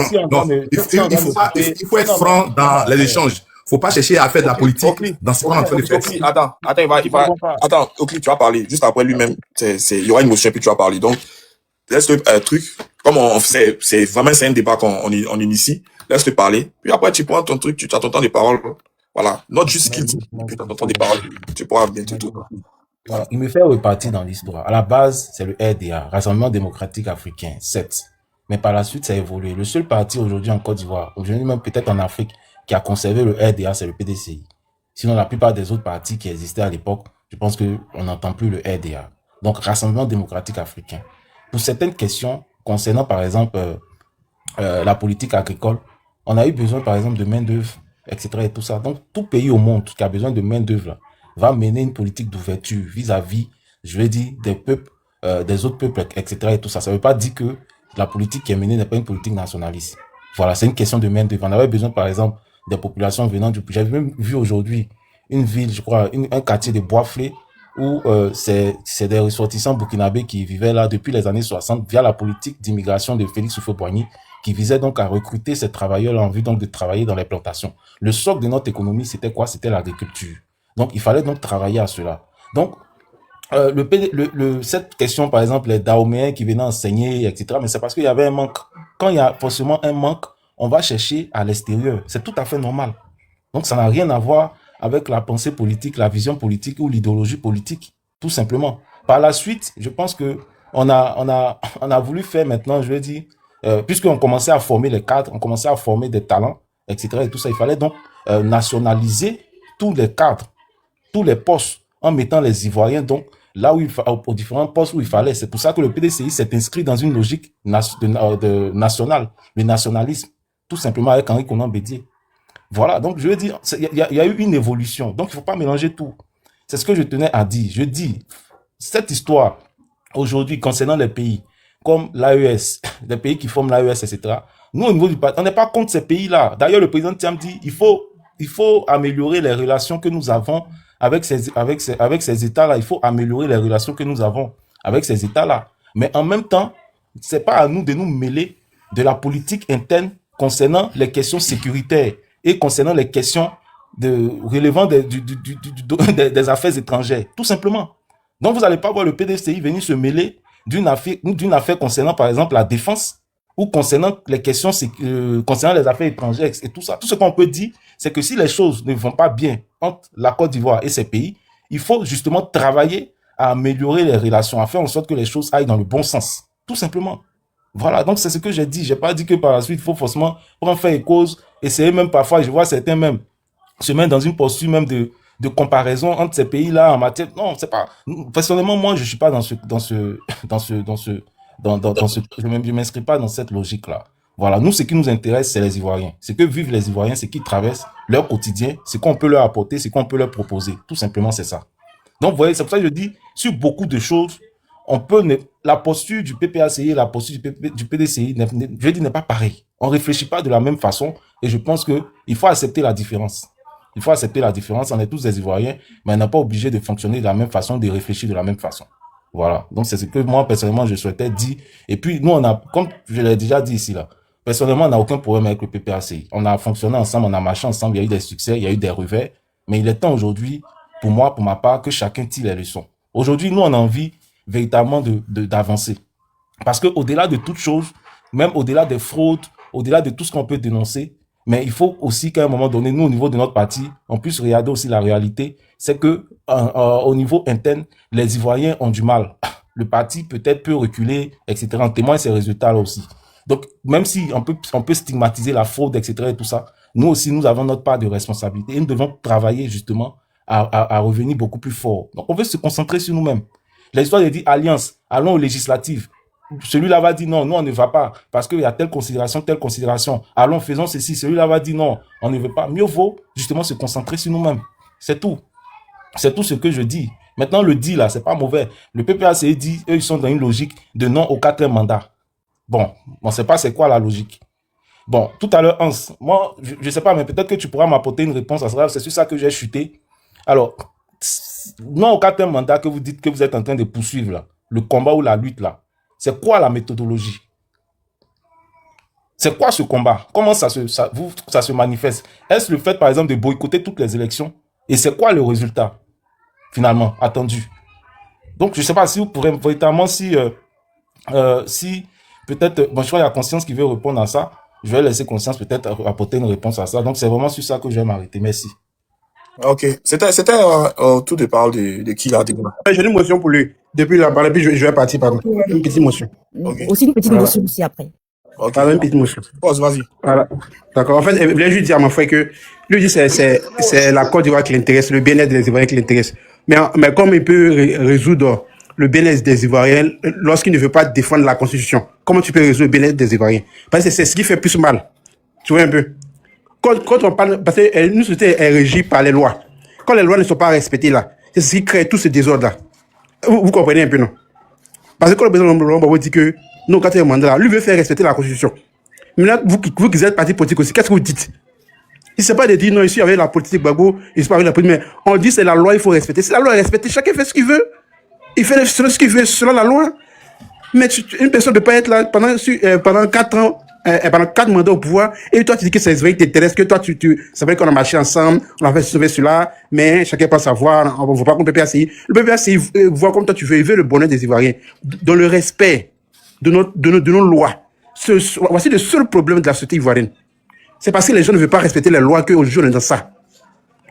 Il faut être franc dans les échanges. Faut pas chercher à faire de la politique dans ce qu'on est en train de faire. Attends, Oakley, tu vas parler. Juste après lui-même, il y aura une motion puis tu vas parler. Donc, laisse-le truc. Comme c'est un débat qu'on initie. Laisse-le parler. Puis après, tu prends ton truc, tu as ton temps de parole. Voilà. Not juste qu'il dit. Puis tu as ton temps de parole. Tu pourras bientôt tout. Voilà. Il me fait repartir dans l'histoire. À la base, c'est le RDA, Rassemblement démocratique africain, 7. Mais par la suite, ça a évolué. Le seul parti aujourd'hui en Côte d'Ivoire, aujourd'hui même peut-être en Afrique, qui a conservé le RDA, c'est le PDCI. Sinon, la plupart des autres partis qui existaient à l'époque, je pense qu'on n'entend plus le RDA. Donc, Rassemblement démocratique africain. Pour certaines questions, concernant par exemple la politique agricole, On a eu besoin, par exemple, de main-d'œuvre, etc. et tout ça. Donc, tout pays au monde qui a besoin de main-d'œuvre va mener une politique d'ouverture vis-à-vis, je vais dire, des peuples, des autres peuples, etc. et tout ça. Ça ne veut pas dire que la politique qui est menée n'est pas une politique nationaliste. Voilà, c'est une question de main-d'œuvre. On avait besoin, par exemple, des populations venant du... J'avais même vu aujourd'hui une ville, je crois, un quartier de Boisflé, où c'est des ressortissants burkinabés qui vivaient là depuis les années 60 via la politique d'immigration de Félix Houphouët-Boigny, qui visait donc à recruter ces travailleurs-là en vue donc de travailler dans les plantations. Le socle de notre économie, c'était quoi? C'était l'agriculture. Donc, il fallait donc travailler à cela. Donc, cette question, par exemple, les Dahoméens qui venaient enseigner, etc., mais c'est parce qu'il y avait un manque. Quand il y a forcément un manque, on va chercher à l'extérieur. C'est tout à fait normal. Donc, ça n'a rien à voir avec la pensée politique, la vision politique ou l'idéologie politique, tout simplement. Par la suite, je pense que on a voulu faire maintenant, je veux dire, puisqu'on commençait à former les cadres, on commençait à former des talents, etc. et tout ça, il fallait donc nationaliser tous les cadres, tous les postes, en mettant les Ivoiriens donc là où aux différents postes où il fallait. C'est pour ça que le PDCI s'est inscrit dans une logique nationale, le nationalisme, tout simplement avec Henri Konan Bédié. Voilà, donc je veux dire, il y a eu une évolution, donc il ne faut pas mélanger tout. C'est ce que je tenais à dire. Je dis, cette histoire, aujourd'hui, concernant les pays comme l'AES, les pays qui forment l'AES, etc., nous, au niveau du parti, on n'est pas contre ces pays-là. D'ailleurs, le président Thiam dit, il faut améliorer les relations que nous avons avec ces États-là. Il faut améliorer les relations que nous avons avec ces États-là. Mais en même temps, c'est pas à nous de nous mêler de la politique interne concernant les questions sécuritaires et concernant les questions relevant des affaires étrangères, tout simplement. Donc, vous n'allez pas voir le PDCI venir se mêler d'une affaire concernant, par exemple, la défense ou concernant les questions concernant les affaires étrangères et tout ça. Tout ce qu'on peut dire, c'est que si les choses ne vont pas bien entre la Côte d'Ivoire et ces pays, il faut justement travailler à améliorer les relations, à faire en sorte que les choses aillent dans le bon sens, tout simplement. Voilà, donc c'est ce que j'ai dit. J'ai pas dit que par la suite, il faut forcément prendre fait et cause, essayer même parfois, je vois certains même se mettre dans une posture même de comparaison entre ces pays-là en matière. Non, c'est pas. Personnellement, moi, je suis pas je m'inscris pas dans cette logique-là. Voilà, nous, ce qui nous intéresse, c'est les Ivoiriens. Ce que vivent les Ivoiriens, ce qu'ils traversent, leur quotidien, ce qu'on peut leur apporter, ce qu'on peut leur proposer. Tout simplement, c'est ça. Donc, vous voyez, c'est pour ça que je dis, sur beaucoup de choses, la posture du PPACI et la posture du PDCI, je dis, n'est pas pareille. On ne réfléchit pas de la même façon et je pense qu'il faut accepter la différence. Il faut accepter la différence. On est tous des Ivoiriens, mais on n'est pas obligé de fonctionner de la même façon, de réfléchir de la même façon. Voilà. Donc, c'est ce que moi, personnellement, je souhaitais dire. Et puis, nous, comme je l'ai déjà dit ici, là, personnellement, on n'a aucun problème avec le PPACI. On a fonctionné ensemble, on a marché ensemble, il y a eu des succès, il y a eu des revers. Mais il est temps aujourd'hui, pour moi, pour ma part, que chacun tire les leçons. Aujourd'hui, nous, on a envie véritablement d'avancer. Parce que au-delà de toute chose, même au-delà des fraudes, au-delà de tout ce qu'on peut dénoncer, mais il faut aussi qu'à un moment donné, nous, au niveau de notre parti, on puisse regarder aussi la réalité. C'est que au niveau interne, les Ivoiriens ont du mal. Le parti peut-être peut reculer, etc. On témoigne ces résultats-là aussi. Donc, même si on peut stigmatiser la fraude, etc. et tout ça, nous aussi, nous avons notre part de responsabilité et nous devons travailler justement à revenir beaucoup plus fort. Donc, on veut se concentrer sur nous-mêmes. L'histoire de dire alliance, allons aux législatives. Celui-là va dire non, nous on ne va pas parce qu'il y a telle considération. Allons, faisons ceci. Celui-là va dire non, on ne veut pas. Mieux vaut justement se concentrer sur nous-mêmes. C'est tout. C'est tout ce que je dis. Maintenant, le dit là, c'est pas mauvais. Le PPACI dit, eux, ils sont dans une logique de non au 4e mandat. Bon, on ne sait pas c'est quoi la logique. Bon, tout à l'heure, Hans, moi, je ne sais pas, mais peut-être que tu pourras m'apporter une réponse à ça. C'est sur ça que j'ai chuté. Alors, non au 4e mandat que vous dites que vous êtes en train de poursuivre là, le combat ou la lutte là, c'est quoi la méthodologie? C'est quoi ce combat? Comment ça se manifeste? Est-ce le fait par exemple de boycotter toutes les élections? Et c'est quoi le résultat finalement attendu? Donc je ne sais pas si vous pourrez véritablement si peut-être, bon je crois qu'il y a Conscience qui veut répondre à ça. Je vais laisser Conscience peut-être apporter une réponse à ça. Donc c'est vraiment sur ça que je vais m'arrêter. Merci. Ok. C'était tout départ de qui là? J'ai une motion pour lui. Depuis la parole, puis je vais partir, pardon. Une petite motion. Okay. Aussi une petite motion aussi après. Ok. Pardon, une petite motion. Pause, vas-y. Voilà. D'accord. En fait, je voulais juste dire à mon frère que lui dit c'est la Côte d'Ivoire qui l'intéresse, le bien-être des Ivoiriens qui l'intéresse. Mais comme il peut résoudre le bien-être des Ivoiriens lorsqu'il ne veut pas défendre la Constitution, comment tu peux résoudre le bien-être des Ivoiriens? Parce que c'est ce qui fait plus mal. Tu vois un peu. Quand on parle, parce que une société est régie par les lois. Quand les lois ne sont pas respectées là, c'est ce qui crée tout ce désordre-là. Vous comprenez un peu, non? Parce que quand le président Lombo dit que non, quand il y a un mandat là, lui veut faire respecter la Constitution. Maintenant, vous qui êtes parti politique aussi, qu'est-ce que vous dites? Il ne sait pas de dire non, ici avec la politique Gbagbo, il ne sait pas avec la politique, mais on dit c'est la loi, il faut respecter. C'est la loi, respecter. Chacun fait ce qu'il veut. Il fait ce qu'il veut selon la loi. Mais une personne ne peut pas être là pendant 4 ans, pendant 4 mandats au pouvoir, et toi tu dis que c'est vrai que t'intéresse, que toi c'est vrai qu'on a marché ensemble, on a fait cela, mais chacun peut savoir, on ne voit pas comme le PPACI. Le PPACI voit comme toi tu veux, il veut le bonheur des Ivoiriens, dans le respect de nos lois. Voici le seul problème de la société ivoirienne. C'est parce que les gens ne veulent pas respecter les lois qu'aujourd'hui on est dans ça.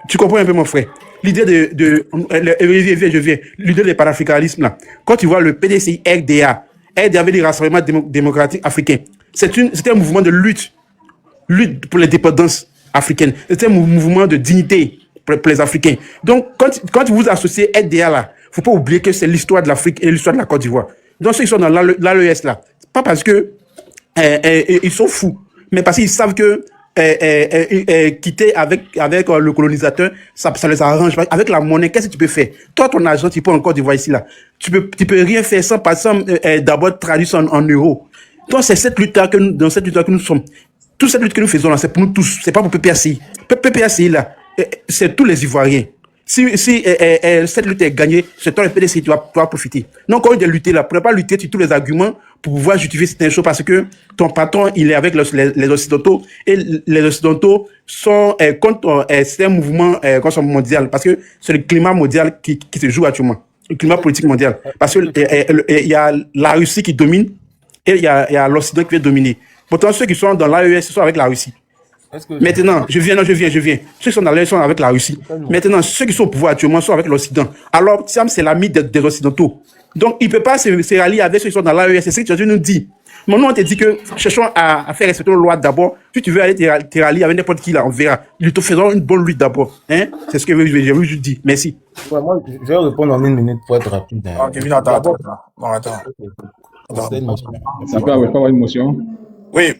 Tu comprends un peu mon frère? L'idée je viens, l'idée du panafricanisme là. Quand tu vois le PDCI RDA veut dire Rassemblement démocratique africain. C'était un mouvement de lutte pour l'indépendance africaine. C'était un mouvement de dignité pour les Africains. Donc, quand vous associez RDA là, faut pas oublier que c'est l'histoire de l'Afrique et l'histoire de la Côte d'Ivoire. Donc, ceux qui sont dans l'AES là, c'est pas parce que ils sont fous, mais parce qu'ils savent que quitter avec le colonisateur, ça les arrange. Avec la monnaie, qu'est-ce que tu peux faire? Toi, ton argent, tu peux encore te voir ici là. Tu peux rien faire sans d'abord traduire ça en euros. Donc c'est cette lutte là que nous sommes. Toute cette lutte que nous faisons là, c'est pour nous tous. C'est pas pour PPACI. PPACI là, c'est tous les Ivoiriens. Si cette lutte est gagnée, c'est toi le PDC, tu vas profiter. Non, quand on dit lutter là, ne pas lutter sur tous les arguments pour pouvoir justifier certaines choses parce que ton patron, il est avec les Occidentaux et les Occidentaux sont contre un mouvement mondial parce que c'est le climat mondial qui se joue actuellement. Le climat politique mondial. Parce que il y a la Russie qui domine et il y a l'Occident qui veut dominer. Pourtant, ceux qui sont dans l'AES, sont avec la Russie. Maintenant, je viens. Ceux qui sont dans l'AES sont avec la Russie. Maintenant, ceux qui sont au pouvoir actuellement sont avec l'Occident. Alors, Thiam, c'est l'ami des Occidentaux. Donc, il ne peut pas se rallier avec ceux qui sont dans l'AES. C'est ce que tu nous dis. Maintenant, on te dit que cherchons à faire respecter nos lois d'abord. Si tu veux aller te rallier avec n'importe qui, là, on verra. Nous te faisons une bonne lutte d'abord. Hein? C'est ce que je veux juste dire. Merci. Ouais, moi, je vais répondre en 1 minute pour être rapide. Ah, Kevin, attends. Ça peut avoir une motion. Oui,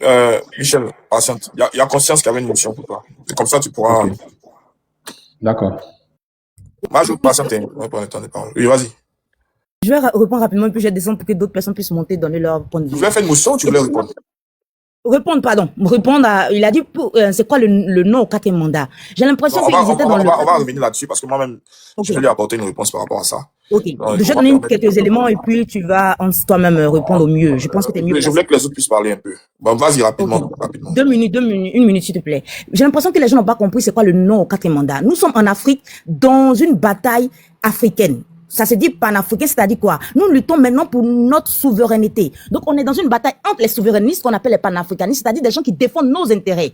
Michel, patiente. Il y a conscience qu'il y avait une motion pour toi. C'est comme ça tu pourras. Okay. D'accord. Moi, je veux patienter. Oui, vas-y. Je vais répondre rapidement, puis je vais descendre pour que d'autres personnes puissent monter, donner leur point de vue. Tu voulais faire une motion ou tu voulais répondre? Répondre à, il a dit, c'est quoi le nom au 4e mandat? J'ai l'impression qu'ils étaient dans on va revenir là-dessus parce que moi-même, je vais lui apporter une réponse par rapport à ça. Ok. Je vais donner quelques éléments et puis tu vas toi-même répondre au mieux. Je pense que t'es mieux. Mais je voulais que les autres puissent parler un peu. Bon, vas-y rapidement. 2 minutes, 1 minute s'il te plaît. J'ai l'impression que les gens n'ont pas compris c'est quoi le nom au 4e mandat. Nous sommes en Afrique dans une bataille africaine. Ça se dit panafricain, c'est-à-dire quoi? Nous luttons maintenant pour notre souveraineté. Donc, on est dans une bataille entre les souverainistes qu'on appelle les panafricanistes, c'est-à-dire des gens qui défendent nos intérêts.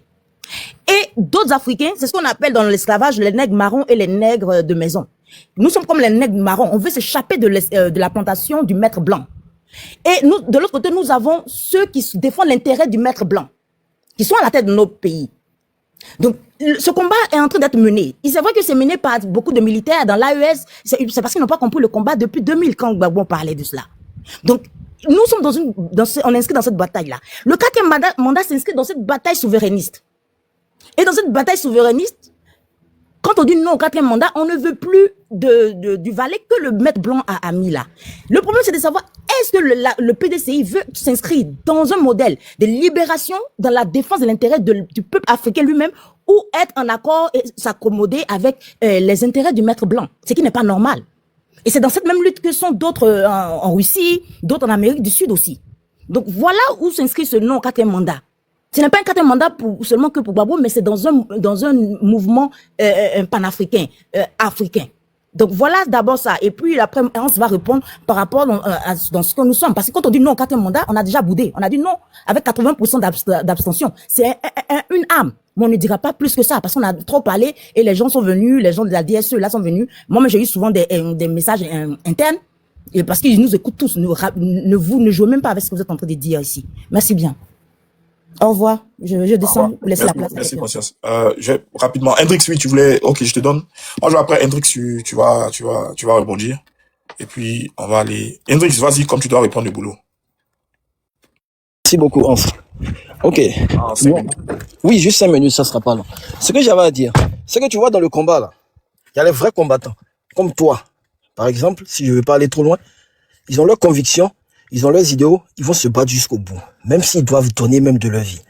Et d'autres Africains, c'est ce qu'on appelle dans l'esclavage les nègres marrons et les nègres de maison. Nous sommes comme les nègres marrons. On veut s'échapper de la plantation du maître blanc. Et nous, de l'autre côté, nous avons ceux qui défendent l'intérêt du maître blanc, qui sont à la tête de nos pays. Donc, ce combat est en train d'être mené. C'est vrai que c'est mené par beaucoup de militaires dans l'AES. C'est parce qu'ils n'ont pas compris le combat depuis 2000 quand Gbagbo parlait de cela. Donc, nous sommes on est inscrit dans cette bataille-là. Le 4e mandat s'inscrit dans cette bataille souverainiste. Et dans cette bataille souverainiste, quand on dit non au 4e mandat, on ne veut plus du valet que le maître blanc a mis là. Le problème, c'est de savoir, est-ce que le PDCI veut s'inscrire dans un modèle de libération, dans la défense de l'intérêt du peuple africain lui-même, ou être en accord et s'accommoder avec les intérêts du maître blanc, ce qui n'est pas normal. Et c'est dans cette même lutte que sont d'autres en Russie, d'autres en Amérique du Sud aussi. Donc voilà où s'inscrit ce non au 4e mandat. Ce n'est pas un 4e mandat seulement que pour Gbagbo, mais c'est dans un mouvement panafricain, africain. Donc voilà d'abord ça. Et puis après, on va répondre par rapport dans ce que nous sommes. Parce que quand on dit non au 4e mandat, on a déjà boudé. On a dit non avec 80% d'abstention. C'est une arme. Mais on ne dira pas plus que ça parce qu'on a trop parlé et les gens sont venus, les gens de la DSE là sont venus. Moi, j'ai eu souvent des messages internes et parce qu'ils nous écoutent tous. Ne jouez même pas avec ce que vous êtes en train de dire ici. Merci bien. Au revoir. Je descends. Laisse la place. Merci, Conscience. Rapidement. Hendrix, oui, tu voulais. Ok, je te donne. Moi, je vais après Hendrix, tu vas rebondir. Et puis, on va aller. Hendrix, vas-y, comme tu dois répondre le boulot. Merci beaucoup, Hans. Ok. En 5 Bon. minutes. Oui, juste 5 minutes, ça sera pas long. Ce que j'avais à dire, c'est que tu vois dans le combat là, il y a les vrais combattants, comme toi. Par exemple, si je veux pas aller trop loin, ils ont leurs convictions, ils ont leurs idéaux, ils vont se battre jusqu'au bout, même s'ils doivent donner même de leur vie.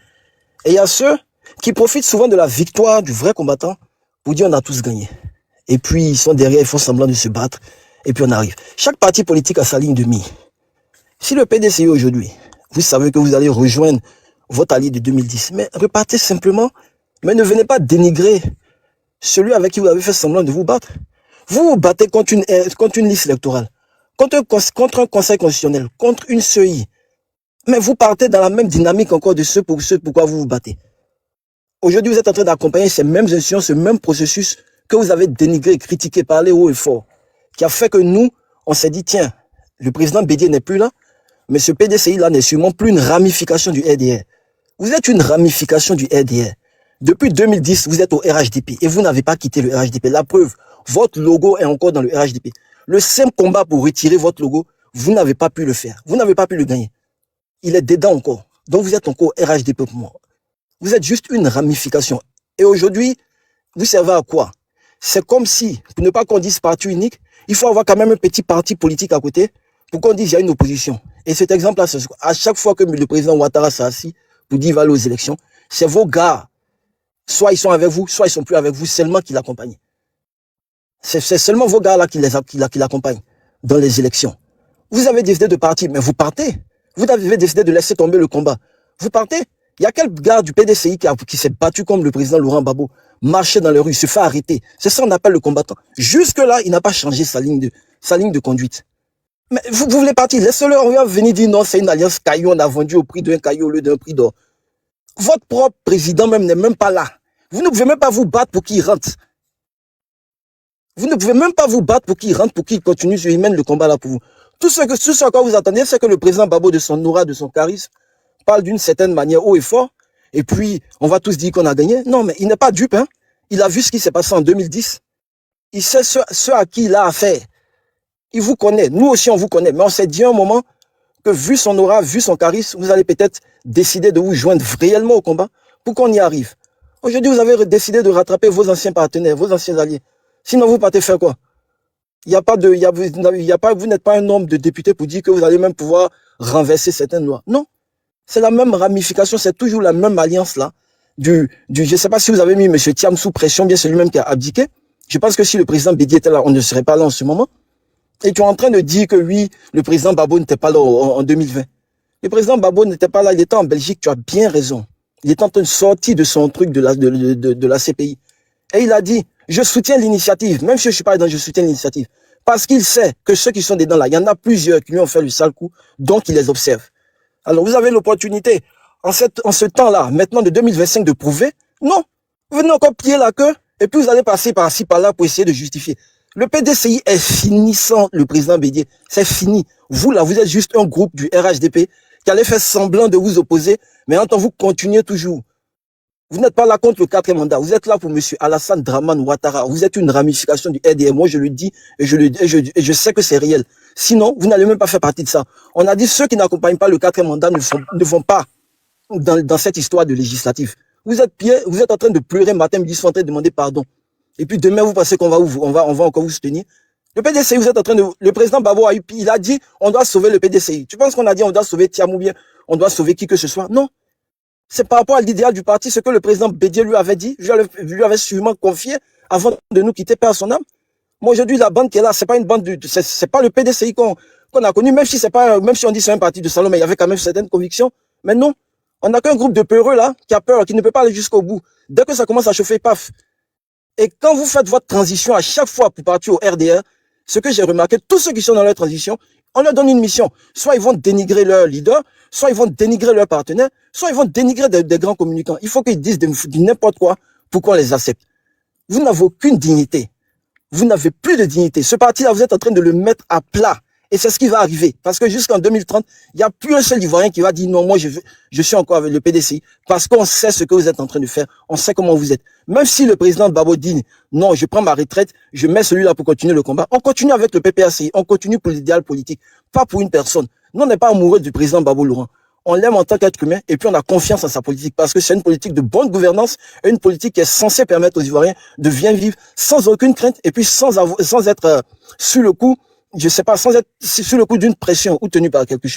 Et il y a ceux qui profitent souvent de la victoire du vrai combattant pour dire on a tous gagné. Et puis ils sont derrière, ils font semblant de se battre, et puis on arrive. Chaque parti politique a sa ligne de mire. Si le PDCI aujourd'hui, vous savez que vous allez rejoindre votre allié de 2010, mais repartez simplement, mais ne venez pas dénigrer celui avec qui vous avez fait semblant de vous battre. Vous vous battez contre une liste électorale, contre un conseil constitutionnel, contre une CEI. Mais vous partez dans la même dynamique encore de ce pourquoi vous vous battez. Aujourd'hui, vous êtes en train d'accompagner ces mêmes institutions, ce même processus que vous avez dénigré, critiqué, parlé haut et fort, qui a fait que nous, on s'est dit, tiens, le président Bédier n'est plus là, mais ce PDCI-là n'est sûrement plus une ramification du RDR. Vous êtes une ramification du RDR. Depuis 2010, vous êtes au RHDP et vous n'avez pas quitté le RHDP. La preuve, votre logo est encore dans le RHDP. Le simple combat pour retirer votre logo, vous n'avez pas pu le faire. Vous n'avez pas pu le gagner. Il est dedans encore. Donc vous êtes encore RHDP pour moi. Vous êtes juste une ramification. Et aujourd'hui, vous servez à quoi? C'est comme si, pour ne pas qu'on dise parti unique, il faut avoir quand même un petit parti politique à côté pour qu'on dise qu'il y a une opposition. Et cet exemple-là, à chaque fois que le président Ouattara s'est assis pour dire qu'il va aller aux élections, c'est vos gars. Soit ils sont avec vous, soit ils sont plus avec vous, seulement qui l'accompagnent. C'est seulement vos gars là qui l'accompagnent dans les élections. Vous avez décidé de partir, mais vous partez. Vous avez décidé de laisser tomber le combat. Vous partez. Il y a quel gars du PDCI qui s'est battu comme le président Laurent Gbagbo, marcher dans les rues, se fait arrêter. C'est ça qu'on appelle le combattant. Jusque-là, il n'a pas changé sa ligne de conduite. Mais vous voulez partir, laissez-le, on va venir dire non, c'est une alliance caillou, on a vendu au prix d'un caillou au lieu d'un prix d'or. Votre propre président même n'est même pas là. Vous ne pouvez même pas vous battre pour qu'il rentre. Vous ne pouvez même pas vous battre pour qu'il rentre, pour qu'il continue, il mène le combat là pour vous. Tout ce à quoi vous attendez, c'est que le président Gbagbo, de son aura, de son charisme, parle d'une certaine manière haut et fort, et puis on va tous dire qu'on a gagné. Non, mais il n'est pas dupe, hein. Il a vu ce qui s'est passé en 2010. Il sait ce à qui il a affaire. Il vous connaît. Nous aussi, on vous connaît. Mais on s'est dit à un moment que vu son aura, vu son charisme, vous allez peut-être décider de vous joindre réellement au combat pour qu'on y arrive. Aujourd'hui, vous avez décidé de rattraper vos anciens partenaires, vos anciens alliés. Sinon, vous partez faire quoi? Vous n'êtes pas un nombre de députés pour dire que vous allez même pouvoir renverser certaines lois. Non. C'est la même ramification, c'est toujours la même alliance là. Je ne sais pas si vous avez mis M. Thiam sous pression, bien c'est lui-même qui a abdiqué. Je pense que si le président Bédier était là, on ne serait pas là en ce moment. Et tu es en train de dire que oui, le président Gbagbo n'était pas là en 2020. Le président Gbagbo n'était pas là, il était en Belgique, tu as bien raison. Il est en train de sortir de son truc de la CPI. Et il a dit, je soutiens l'initiative, même si je ne suis pas dedans, je soutiens l'initiative. Parce qu'il sait que ceux qui sont dedans là, il y en a plusieurs qui lui ont fait le sale coup, donc il les observe. Alors vous avez l'opportunité, en ce temps-là, maintenant de 2025, de prouver, non, vous venez encore plier la queue, et puis vous allez passer par-ci, par-là pour essayer de justifier. Le PDCI est fini sans le président Bédier. C'est fini. Vous, là, vous êtes juste un groupe du RHDP qui allait faire semblant de vous opposer, mais en tant que vous continuez toujours. Vous n'êtes pas là contre le 4e mandat. Vous êtes là pour M. Alassane Dramane Ouattara. Vous êtes une ramification du RDR. Moi, je le dis et je sais que c'est réel. Sinon, vous n'allez même pas faire partie de ça. On a dit ceux qui n'accompagnent pas le 4e mandat ne vont pas dans cette histoire de législative. Vous êtes en train de pleurer matin, midi, soir, en train de demander pardon. Et puis demain, vous pensez qu'on va encore vous soutenir. Le PDCI, vous êtes en train de... Le président Gbagbo il a dit, on doit sauver le PDCI. Tu penses qu'on a dit, on doit sauver Thiam ou bien on doit sauver qui que ce soit? Non. C'est par rapport à l'idéal du parti, ce que le président Bédier lui avait dit, lui avait sûrement confié avant de nous quitter, paix à son âme. Moi, aujourd'hui, la bande qui est là, c'est pas une bande c'est pas le PDCI qu'on a connu, même si on dit c'est un parti de salon, mais il y avait quand même certaines convictions. Mais non. On n'a qu'un groupe de peureux, là, qui a peur, qui ne peut pas aller jusqu'au bout. Dès que ça commence à chauffer, paf. Et quand vous faites votre transition à chaque fois pour partir au RDR, ce que j'ai remarqué, tous ceux qui sont dans leur transition, on leur donne une mission. Soit ils vont dénigrer leur leader, soit ils vont dénigrer leur partenaire, soit ils vont dénigrer des grands communicants. Il faut qu'ils disent n'importe quoi pour qu'on les accepte. Vous n'avez aucune dignité. Vous n'avez plus de dignité. Ce parti-là, vous êtes en train de le mettre à plat. Et c'est ce qui va arriver. Parce que jusqu'en 2030, il n'y a plus un seul Ivoirien qui va dire non, moi je suis encore avec le PDCI. Parce qu'on sait ce que vous êtes en train de faire. On sait comment vous êtes. Même si le président Gbagbo dit non, je prends ma retraite, je mets celui-là pour continuer le combat. On continue avec le PPACI. On continue pour l'idéal politique. Pas pour une personne. Nous, on n'est pas amoureux du président Gbagbo Laurent. on l'aime en tant qu'être humain, et puis on a confiance en sa politique, parce que c'est une politique de bonne gouvernance, et une politique qui est censée permettre aux Ivoiriens de bien vivre sans aucune crainte, et puis sans être sur le coup, je sais pas, sans être sur le coup d'une pression ou tenu par quelque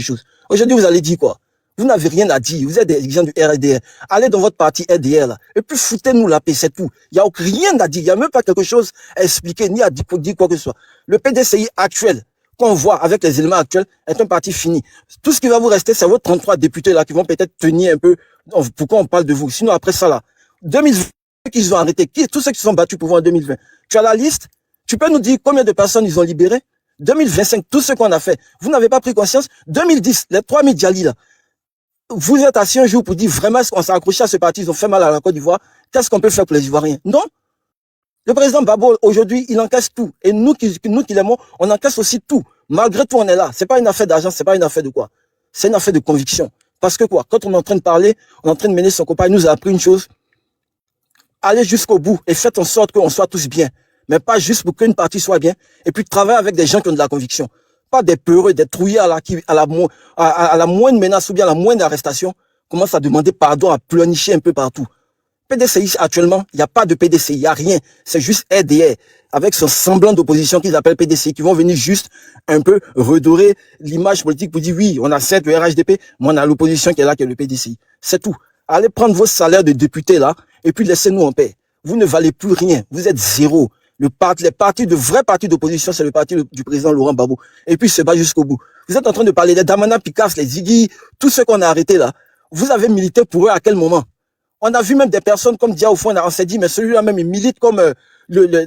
chose. Aujourd'hui, vous allez dire quoi? Vous n'avez rien à dire. Vous êtes des gens du RDR. Allez dans votre parti RDR, là. Et puis foutez-nous la paix, c'est tout. Il n'y a rien à dire. Il n'y a même pas quelque chose à expliquer, ni à dire quoi que ce soit. Le PDCI actuel, qu'on voit avec les éléments actuels, est un parti fini. Tout ce qui va vous rester, c'est vos 33 députés là qui vont peut-être tenir un peu. Pourquoi on parle de vous? Sinon, après ça là, 2020, qu'ils ont arrêté, tous ceux qui se sont battus pour vous en 2020. Tu as la liste? Tu peux nous dire combien de personnes ils ont libérées? 2025, tout ce qu'on a fait. Vous n'avez pas pris conscience? 2010, les 3000 Djali là. Vous êtes assis un jour pour dire vraiment est-ce qu'on s'est accroché à ce parti, ils ont fait mal à la Côte d'Ivoire. Qu'est-ce qu'on peut faire pour les Ivoiriens? Non. Le président Babo, aujourd'hui, il encaisse tout. Et nous qui l'aimons, on encaisse aussi tout. Malgré tout, on est là. C'est pas une affaire d'argent, c'est pas une affaire de quoi. C'est une affaire de conviction. Parce que quoi, quand on est en train de parler, on est en train de mener son combat, il nous a appris une chose. Allez jusqu'au bout et faites en sorte qu'on soit tous bien. Mais pas juste pour qu'une partie soit bien. Et puis travailler avec des gens qui ont de la conviction. Pas des peureux, des trouillards là, qui, à la moindre menace ou bien à la moindre arrestation, commencent à demander pardon, à pleurnicher un peu partout. PDCI, actuellement, il n'y a pas de PDCI, il n'y a rien. C'est juste RDR, avec son semblant d'opposition qu'ils appellent PDCI, qui vont venir juste un peu redorer l'image politique pour dire oui, on a certes le RHDP, mais on a l'opposition qui est là, qui est le PDCI. C'est tout. Allez prendre vos salaires de députés là, et puis laissez-nous en paix. Vous ne valez plus rien. Vous êtes zéro. De vrais partis d'opposition, c'est le parti du président Laurent Gbagbo. Et puis, se bat jusqu'au bout. Vous êtes en train de parler des Damana Picasso, les Ziggy, tous ceux qu'on a arrêtés là. Vous avez milité pour eux à quel moment? On a vu même des personnes comme Dia au fond, on s'est dit, mais celui-là même, il milite comme,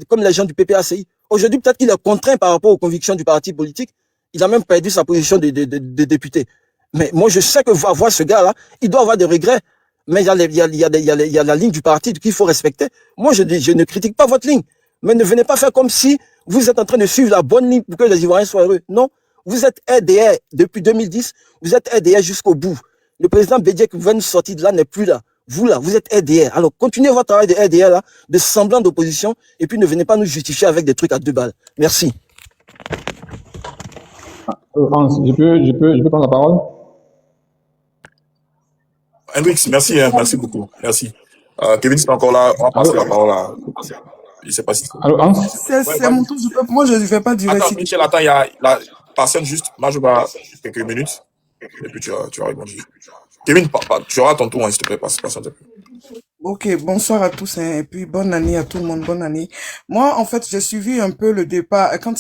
comme les gens du PPACI. Aujourd'hui, peut-être qu'il est contraint par rapport aux convictions du parti politique. Il a même perdu sa position de député. Mais moi, je sais que voir ce gars-là, il doit avoir des regrets. Mais il y a la ligne du parti qu'il faut respecter. Moi, je ne critique pas votre ligne. Mais ne venez pas faire comme si vous êtes en train de suivre la bonne ligne pour que les Ivoiriens soient heureux. Non. Vous êtes RDR depuis 2010. Vous êtes RDR jusqu'au bout. Le président Bédié qui va nous sortir de là n'est plus là. Vous là, vous êtes RDR. Alors, continuez votre travail de RDR là, de semblant d'opposition, et puis ne venez pas nous justifier avec des trucs à 2 balles. Merci. Hans, je peux prendre la parole? Hendrix, merci, hein, merci beaucoup. Merci. Kevin, c'est encore là. On va passer la parole à... Je sais pas si... Allô, Hans? C'est mon tour. Moi, je ne vais pas durer. Attends, Michel, attends, il y a la personne juste. Moi, je vais quelques minutes. Et puis, tu vas répondre. Kevin, tu auras ton tour, hein, s'il te plaît, patiente un peu. Ok, bonsoir à tous, hein, et puis bonne année à tout le monde, bonne année. Moi, en fait, j'ai suivi un peu le départ. Quand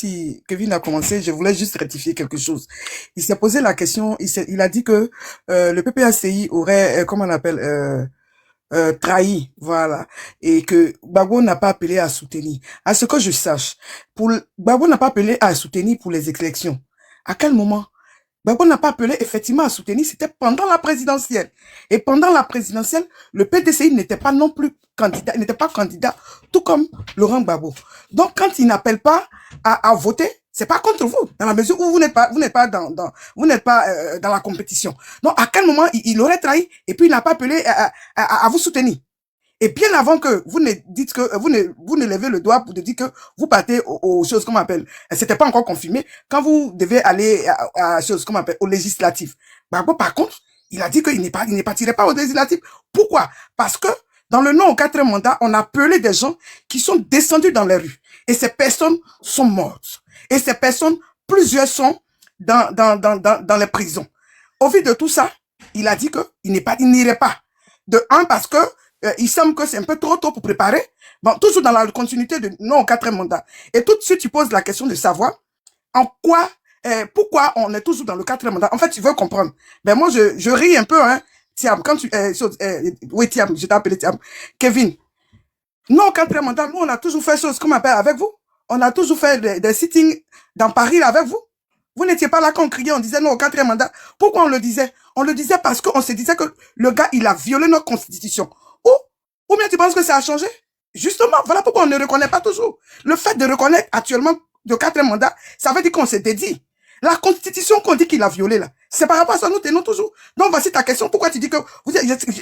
Kevin a commencé, je voulais juste rectifier quelque chose. Il s'est posé la question, il a dit que le PPACI aurait, comment on appelle, trahi, voilà, et que Gbagbo n'a pas appelé à soutenir. À ce que je sache, Gbagbo n'a pas appelé à soutenir pour les élections. À quel moment? Gbagbo n'a pas appelé effectivement à soutenir, c'était pendant la présidentielle. Et pendant la présidentielle, le PDCI n'était pas non plus candidat, il n'était pas candidat, tout comme Laurent Gbagbo. Donc quand il n'appelle pas à voter, c'est pas contre vous, dans la mesure où vous n'êtes pas dans la compétition. Donc à quel moment il aurait trahi et puis il n'a pas appelé à vous soutenir. Et bien avant que vous ne dites que vous ne levez le doigt pour dire que vous partez aux choses qu'on appelle, c'était pas encore confirmé, quand vous devez aller à choses qu'on appelle aux législatives. Gbagbo, par contre, il a dit qu'il ne partirait pas aux législatives. Pourquoi? Parce que dans le non au 4e mandat, on a appelé des gens qui sont descendus dans les rues. Et ces personnes sont mortes. Et ces personnes, plusieurs sont dans les prisons. Au vu de tout ça, il a dit qu'il n'irait pas. De un, parce que il semble que c'est un peu trop tôt pour préparer. Bon, toujours dans la continuité de non au 4e mandat. Et tout de suite, tu poses la question de savoir pourquoi on est toujours dans le 4e mandat. En fait, tu veux comprendre. Ben moi, je ris un peu, hein. Thiam, quand oui, Thiam, je t'ai appelé Thiam. Kevin. Non au 4e mandat, nous, on a toujours fait choses comme appelle avec vous. On a toujours fait des sittings dans Paris avec vous. Vous n'étiez pas là quand on criait, on disait non au 4e mandat. Pourquoi on le disait? On le disait parce qu'on se disait que le gars, il a violé notre constitution. Ou bien tu penses que ça a changé? Justement, voilà pourquoi on ne reconnaît pas toujours. Le fait de reconnaître actuellement le 4e mandat, ça veut dire qu'on s'est dédié. La constitution qu'on dit qu'il a violée là, c'est par rapport à ça, nous tenons toujours. Donc voici ta question, pourquoi tu dis que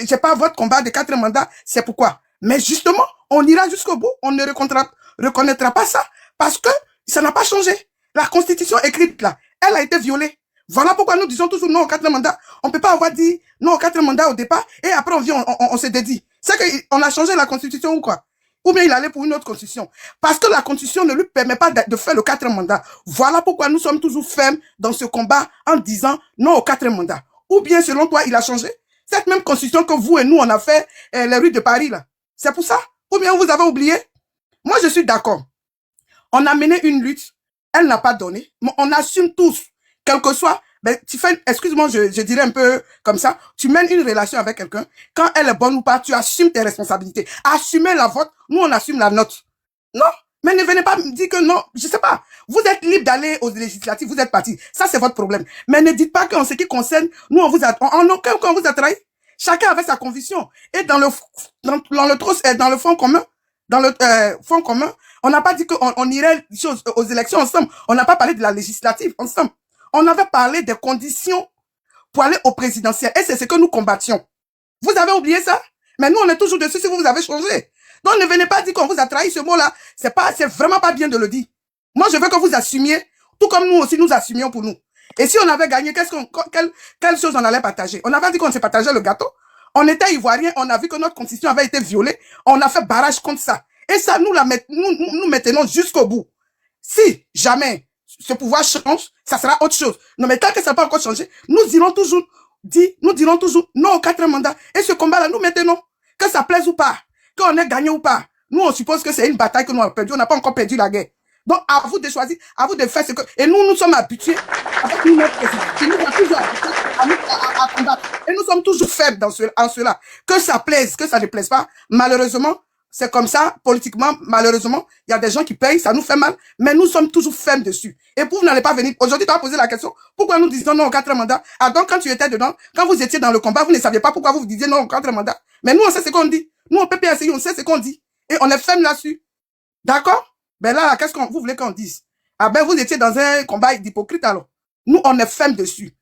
j'ai pas votre combat de 4e mandat, c'est pourquoi? Mais justement, on ira jusqu'au bout, on ne reconnaîtra pas ça, parce que ça n'a pas changé. La constitution écrite là, elle a été violée. Voilà pourquoi nous disons toujours non au 4e mandat. On ne peut pas avoir dit non au 4e mandat au départ et après on vient, on se dédie. C'est qu'on a changé la constitution ou quoi? Ou bien il allait pour une autre constitution. Parce que la constitution ne lui permet pas de faire le 4e mandat. Voilà pourquoi nous sommes toujours fermes dans ce combat en disant non au 4e mandat. Ou bien selon toi, il a changé? Cette même constitution que vous et nous, on a fait les rues de Paris là. C'est pour ça? Ou bien vous avez oublié? Moi, je suis d'accord. On a mené une lutte. Elle n'a pas donné. Mais on assume tous. Quel que soit, ben, tu fais, excuse-moi, je dirais un peu comme ça, tu mènes une relation avec quelqu'un, quand elle est bonne ou pas, tu assumes tes responsabilités. Assumez la vôtre, nous on assume la nôtre. Non, mais ne venez pas me dire que non, je sais pas. Vous êtes libre d'aller aux législatives, vous êtes parti. Ça, c'est votre problème. Mais ne dites pas qu'en ce qui concerne, nous on vous a, en aucun cas on vous a trahi. Chacun avait sa conviction. Et dans le fond commun, on n'a pas dit qu'on irait aux élections ensemble. On n'a pas parlé de la législative ensemble. On avait parlé des conditions pour aller au présidentiel. Et c'est ce que nous combattions. Vous avez oublié ça? Mais nous, on est toujours dessus si vous avez changé. Donc, ne venez pas dire qu'on vous a trahi ce mot-là. C'est vraiment pas bien de le dire. Moi, je veux que vous assumiez, tout comme nous aussi, nous assumions pour nous. Et si on avait gagné, quelle chose on allait partager? On avait dit qu'on s'est partagé le gâteau. On était ivoiriens, on a vu que notre constitution avait été violée. On a fait barrage contre ça. Et ça, nous maintenons jusqu'au bout. Si jamais ce pouvoir change, ça sera autre chose. Non, mais tant que ça n'a pas encore changé, nous dirons toujours non au 4e mandat. Et ce combat-là, nous maintenons. Que ça plaise ou pas, qu'on ait gagné ou pas. Nous, on suppose que c'est une bataille que nous avons perdue. On n'a pas encore perdu la guerre. Donc, à vous de choisir, à vous de faire ce que... Et nous sommes habitués avec notre président, qui nous a toujours habitués à combattre. Et nous sommes toujours faibles en cela. Que ça plaise, que ça ne plaise pas, malheureusement, c'est comme ça, politiquement, malheureusement, il y a des gens qui payent, ça nous fait mal, mais nous sommes toujours fermes dessus. Et vous n'allez pas venir, aujourd'hui, tu as posé la question, pourquoi nous disons non au 4e mandat? Ah, donc, quand tu étais dedans, quand vous étiez dans le combat, vous ne saviez pas pourquoi vous disiez non au 4e mandat. Mais nous, on sait ce qu'on dit. Nous, au PPSI, on sait ce qu'on dit. Et on est ferme là-dessus. D'accord? Ben là, qu'est-ce que vous voulez qu'on dise? Ah ben, vous étiez dans un combat d'hypocrite alors. Nous, on est ferme dessus.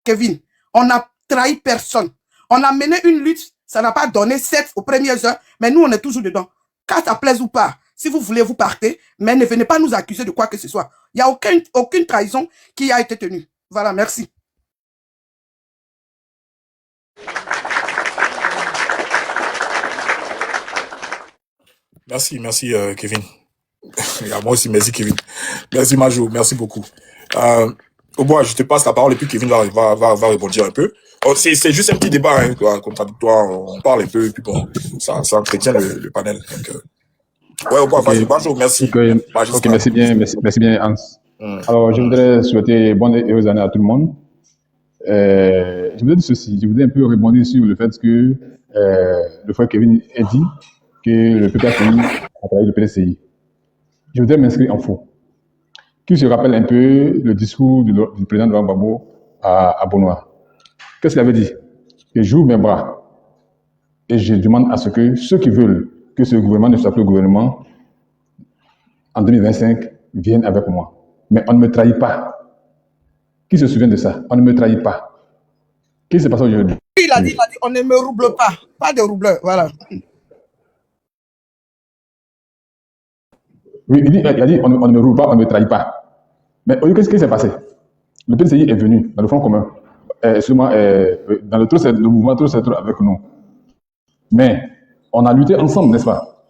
Kevin, on n'a trahi personne. On a mené une lutte. Ça n'a pas donné 7 aux premières heures, mais nous, on est toujours dedans. Qu'à ça plaise ou pas, si vous voulez, vous partez, mais ne venez pas nous accuser de quoi que ce soit. Il n'y a aucune trahison qui a été tenue. Voilà, merci. Merci, Kevin. Et à moi aussi, merci, Kevin. Merci, Majou, merci beaucoup. Au bois, je te passe la parole et puis Kevin va rebondir un peu. Oh, c'est juste un petit débat, hein, contradictoire, on parle un peu, et puis bon, ça entretient le panel. Donc, ouais, au bois, vas-y, Majou, merci. Ok, merci bien, Hans. Alors, je voudrais souhaiter bonne et heureuse année à tout le monde. Je voudrais dire ceci, je voudrais un peu rebondir sur le fait que le frère Kevin a dit que le PPSI a travaillé le PDCI. Je voudrais m'inscrire en faux. Qui se rappelle un peu le discours du président Laurent Gbagbo à Bonois. Qu'est-ce qu'il avait dit? Que j'ouvre mes bras et je demande à ce que ceux qui veulent que ce gouvernement ne soit plus le gouvernement en 2025 viennent avec moi. Mais on ne me trahit pas. Qui se souvient de ça? On ne me trahit pas. Qu'est-ce qui s'est passé aujourd'hui? Il a dit, on ne me rouble pas. Pas de roubleur, voilà. Oui, il a dit, on ne me roule pas, on ne me trahit pas. Mais qu'est-ce qui s'est passé? Le PDCI est venu dans le Front commun. Excusez-moi, dans le mouvement Trop c'est trop avec nous. Mais on a lutté ensemble, n'est-ce pas?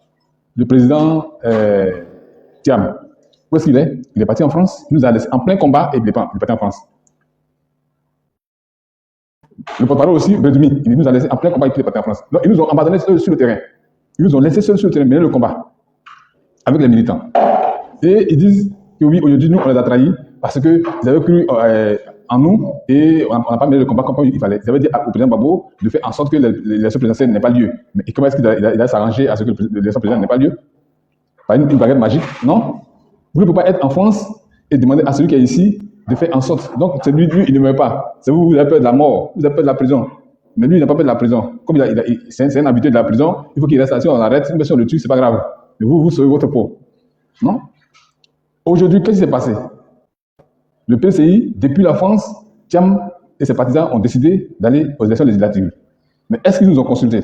Le président Thiam, où est-ce qu'il est? Il est parti en France. Il nous a laissé en plein combat et il est parti en France. Le porte-parole aussi, Bredumi, il nous a laissé en plein combat et il est parti en France. Donc, ils nous ont abandonnés seuls sur le terrain. Ils nous ont laissés seuls sur le terrain, mener le combat avec les militants. Et ils disent que oui, aujourd'hui, nous, on les a trahis parce qu'ils avaient cru en nous et on n'a pas mené le combat comme il fallait. Ils avaient dit au président Gbagbo de faire en sorte que l'élection présidentielle n'ait pas lieu. Mais comment est-ce qu'il a s'arrangé à ce que l'élection présidentielle n'ait pas lieu? Par une baguette magique? Non. Vous ne pouvez pas être en France et demander à celui qui est ici de faire en sorte. Donc, c'est lui, il ne meurt pas. C'est vous avez peur de la mort, vous avez peur de la prison. Mais lui, il n'a pas peur de la prison. Comme c'est un habitué de la prison, il faut qu'il reste assis, on arrête. Si on le tue, c'est pas grave. Et vous sauvez votre peau. Non? Aujourd'hui, qu'est-ce qui s'est passé? Le PCI, depuis la France, Thiam et ses partisans ont décidé d'aller aux élections législatives. Mais est-ce qu'ils nous ont consultés?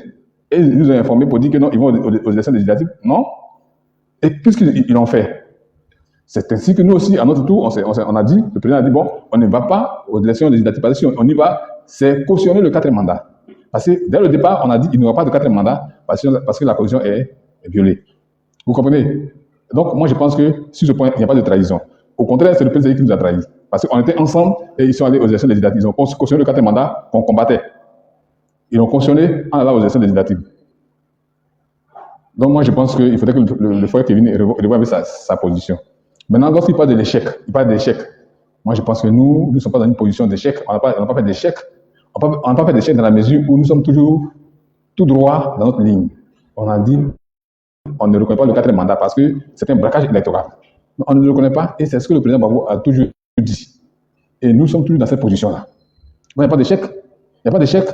Et ils nous ont informés pour dire que non, ils vont aux élections législatives? Non? Et qu'est-ce qu'ils ont fait? C'est ainsi que nous aussi, à notre tour, on a dit, le président a dit, bon, on ne va pas aux élections législatives. Parce que si on y va, c'est cautionner le 4e mandat. Parce que dès le départ, on a dit qu'il n'y aura pas de 4e mandat parce que la constitution est violée. Vous comprenez? Donc, moi, je pense que sur ce point, il n'y a pas de trahison. Au contraire, c'est le PDCI qui nous a trahis. Parce qu'on était ensemble et ils sont allés aux élections législatives. Ils ont cautionné le 4e mandat qu'on combattait. Ils l'ont cautionné en allant aux élections législatives. Donc, moi, je pense qu'il faudrait que le frère Kevin revoie avec sa position. Maintenant, lorsqu'il parle de l'échec, il parle d'échec. Moi, je pense que nous ne sommes pas dans une position d'échec. On n'a pas fait d'échec. On n'a pas fait d'échec dans la mesure où nous sommes toujours tout droit dans notre ligne. On a dit, on ne reconnaît pas le 4e mandat parce que c'est un braquage électoral. On ne le reconnaît pas et c'est ce que le président Gbagbo a toujours dit. Et nous sommes toujours dans cette position-là. Il n'y a pas d'échec. Il n'y a pas d'échec.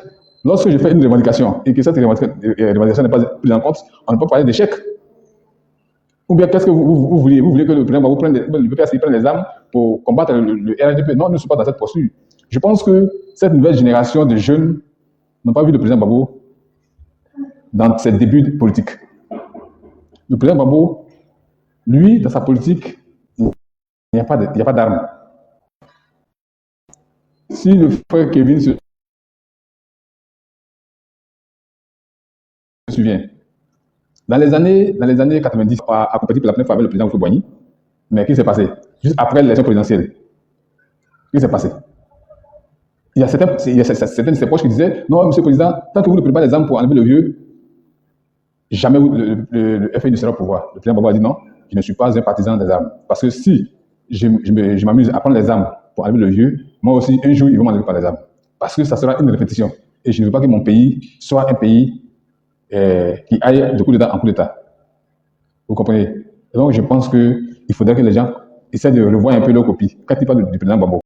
Lorsque je fais une revendication et que cette revendication n'est pas prise en compte, on ne peut pas parler d'échec. Ou bien qu'est-ce que vous voulez? Vous voulez que le président Gbagbo le PPACI prenne les armes pour combattre le RHDP? Non, nous ne sommes pas dans cette posture. Je pense que cette nouvelle génération de jeunes n'ont pas vu le président Gbagbo dans ses débuts politiques. Le président Gbagbo, lui, dans sa politique, il n'y a pas d'armes. Si le frère Kevin se souvient, dans les années 90, on a compétit pour la première fois avec le président Houphouët-Boigny, mais qu'est-ce qui s'est passé? Juste après l'élection présidentielle, qu'est-ce qui s'est passé? Il y a certains de ses proches qui disaient, non, monsieur le président, tant que vous ne prenez pas les armes pour enlever le vieux, jamais le FAI ne sera au pouvoir. Le président Gbagbo a dit non, je ne suis pas un partisan des armes. Parce que si je m'amuse à prendre les armes pour enlever le vieux, moi aussi, un jour, ils vont m'enlever par les armes. Parce que ça sera une répétition. Et je ne veux pas que mon pays soit un pays qui aille de coup d'État en coup d'État. Vous comprenez? Donc, je pense qu'il faudrait que les gens essaient de revoir un peu leur copie. Quand ils parlent du président Gbagbo,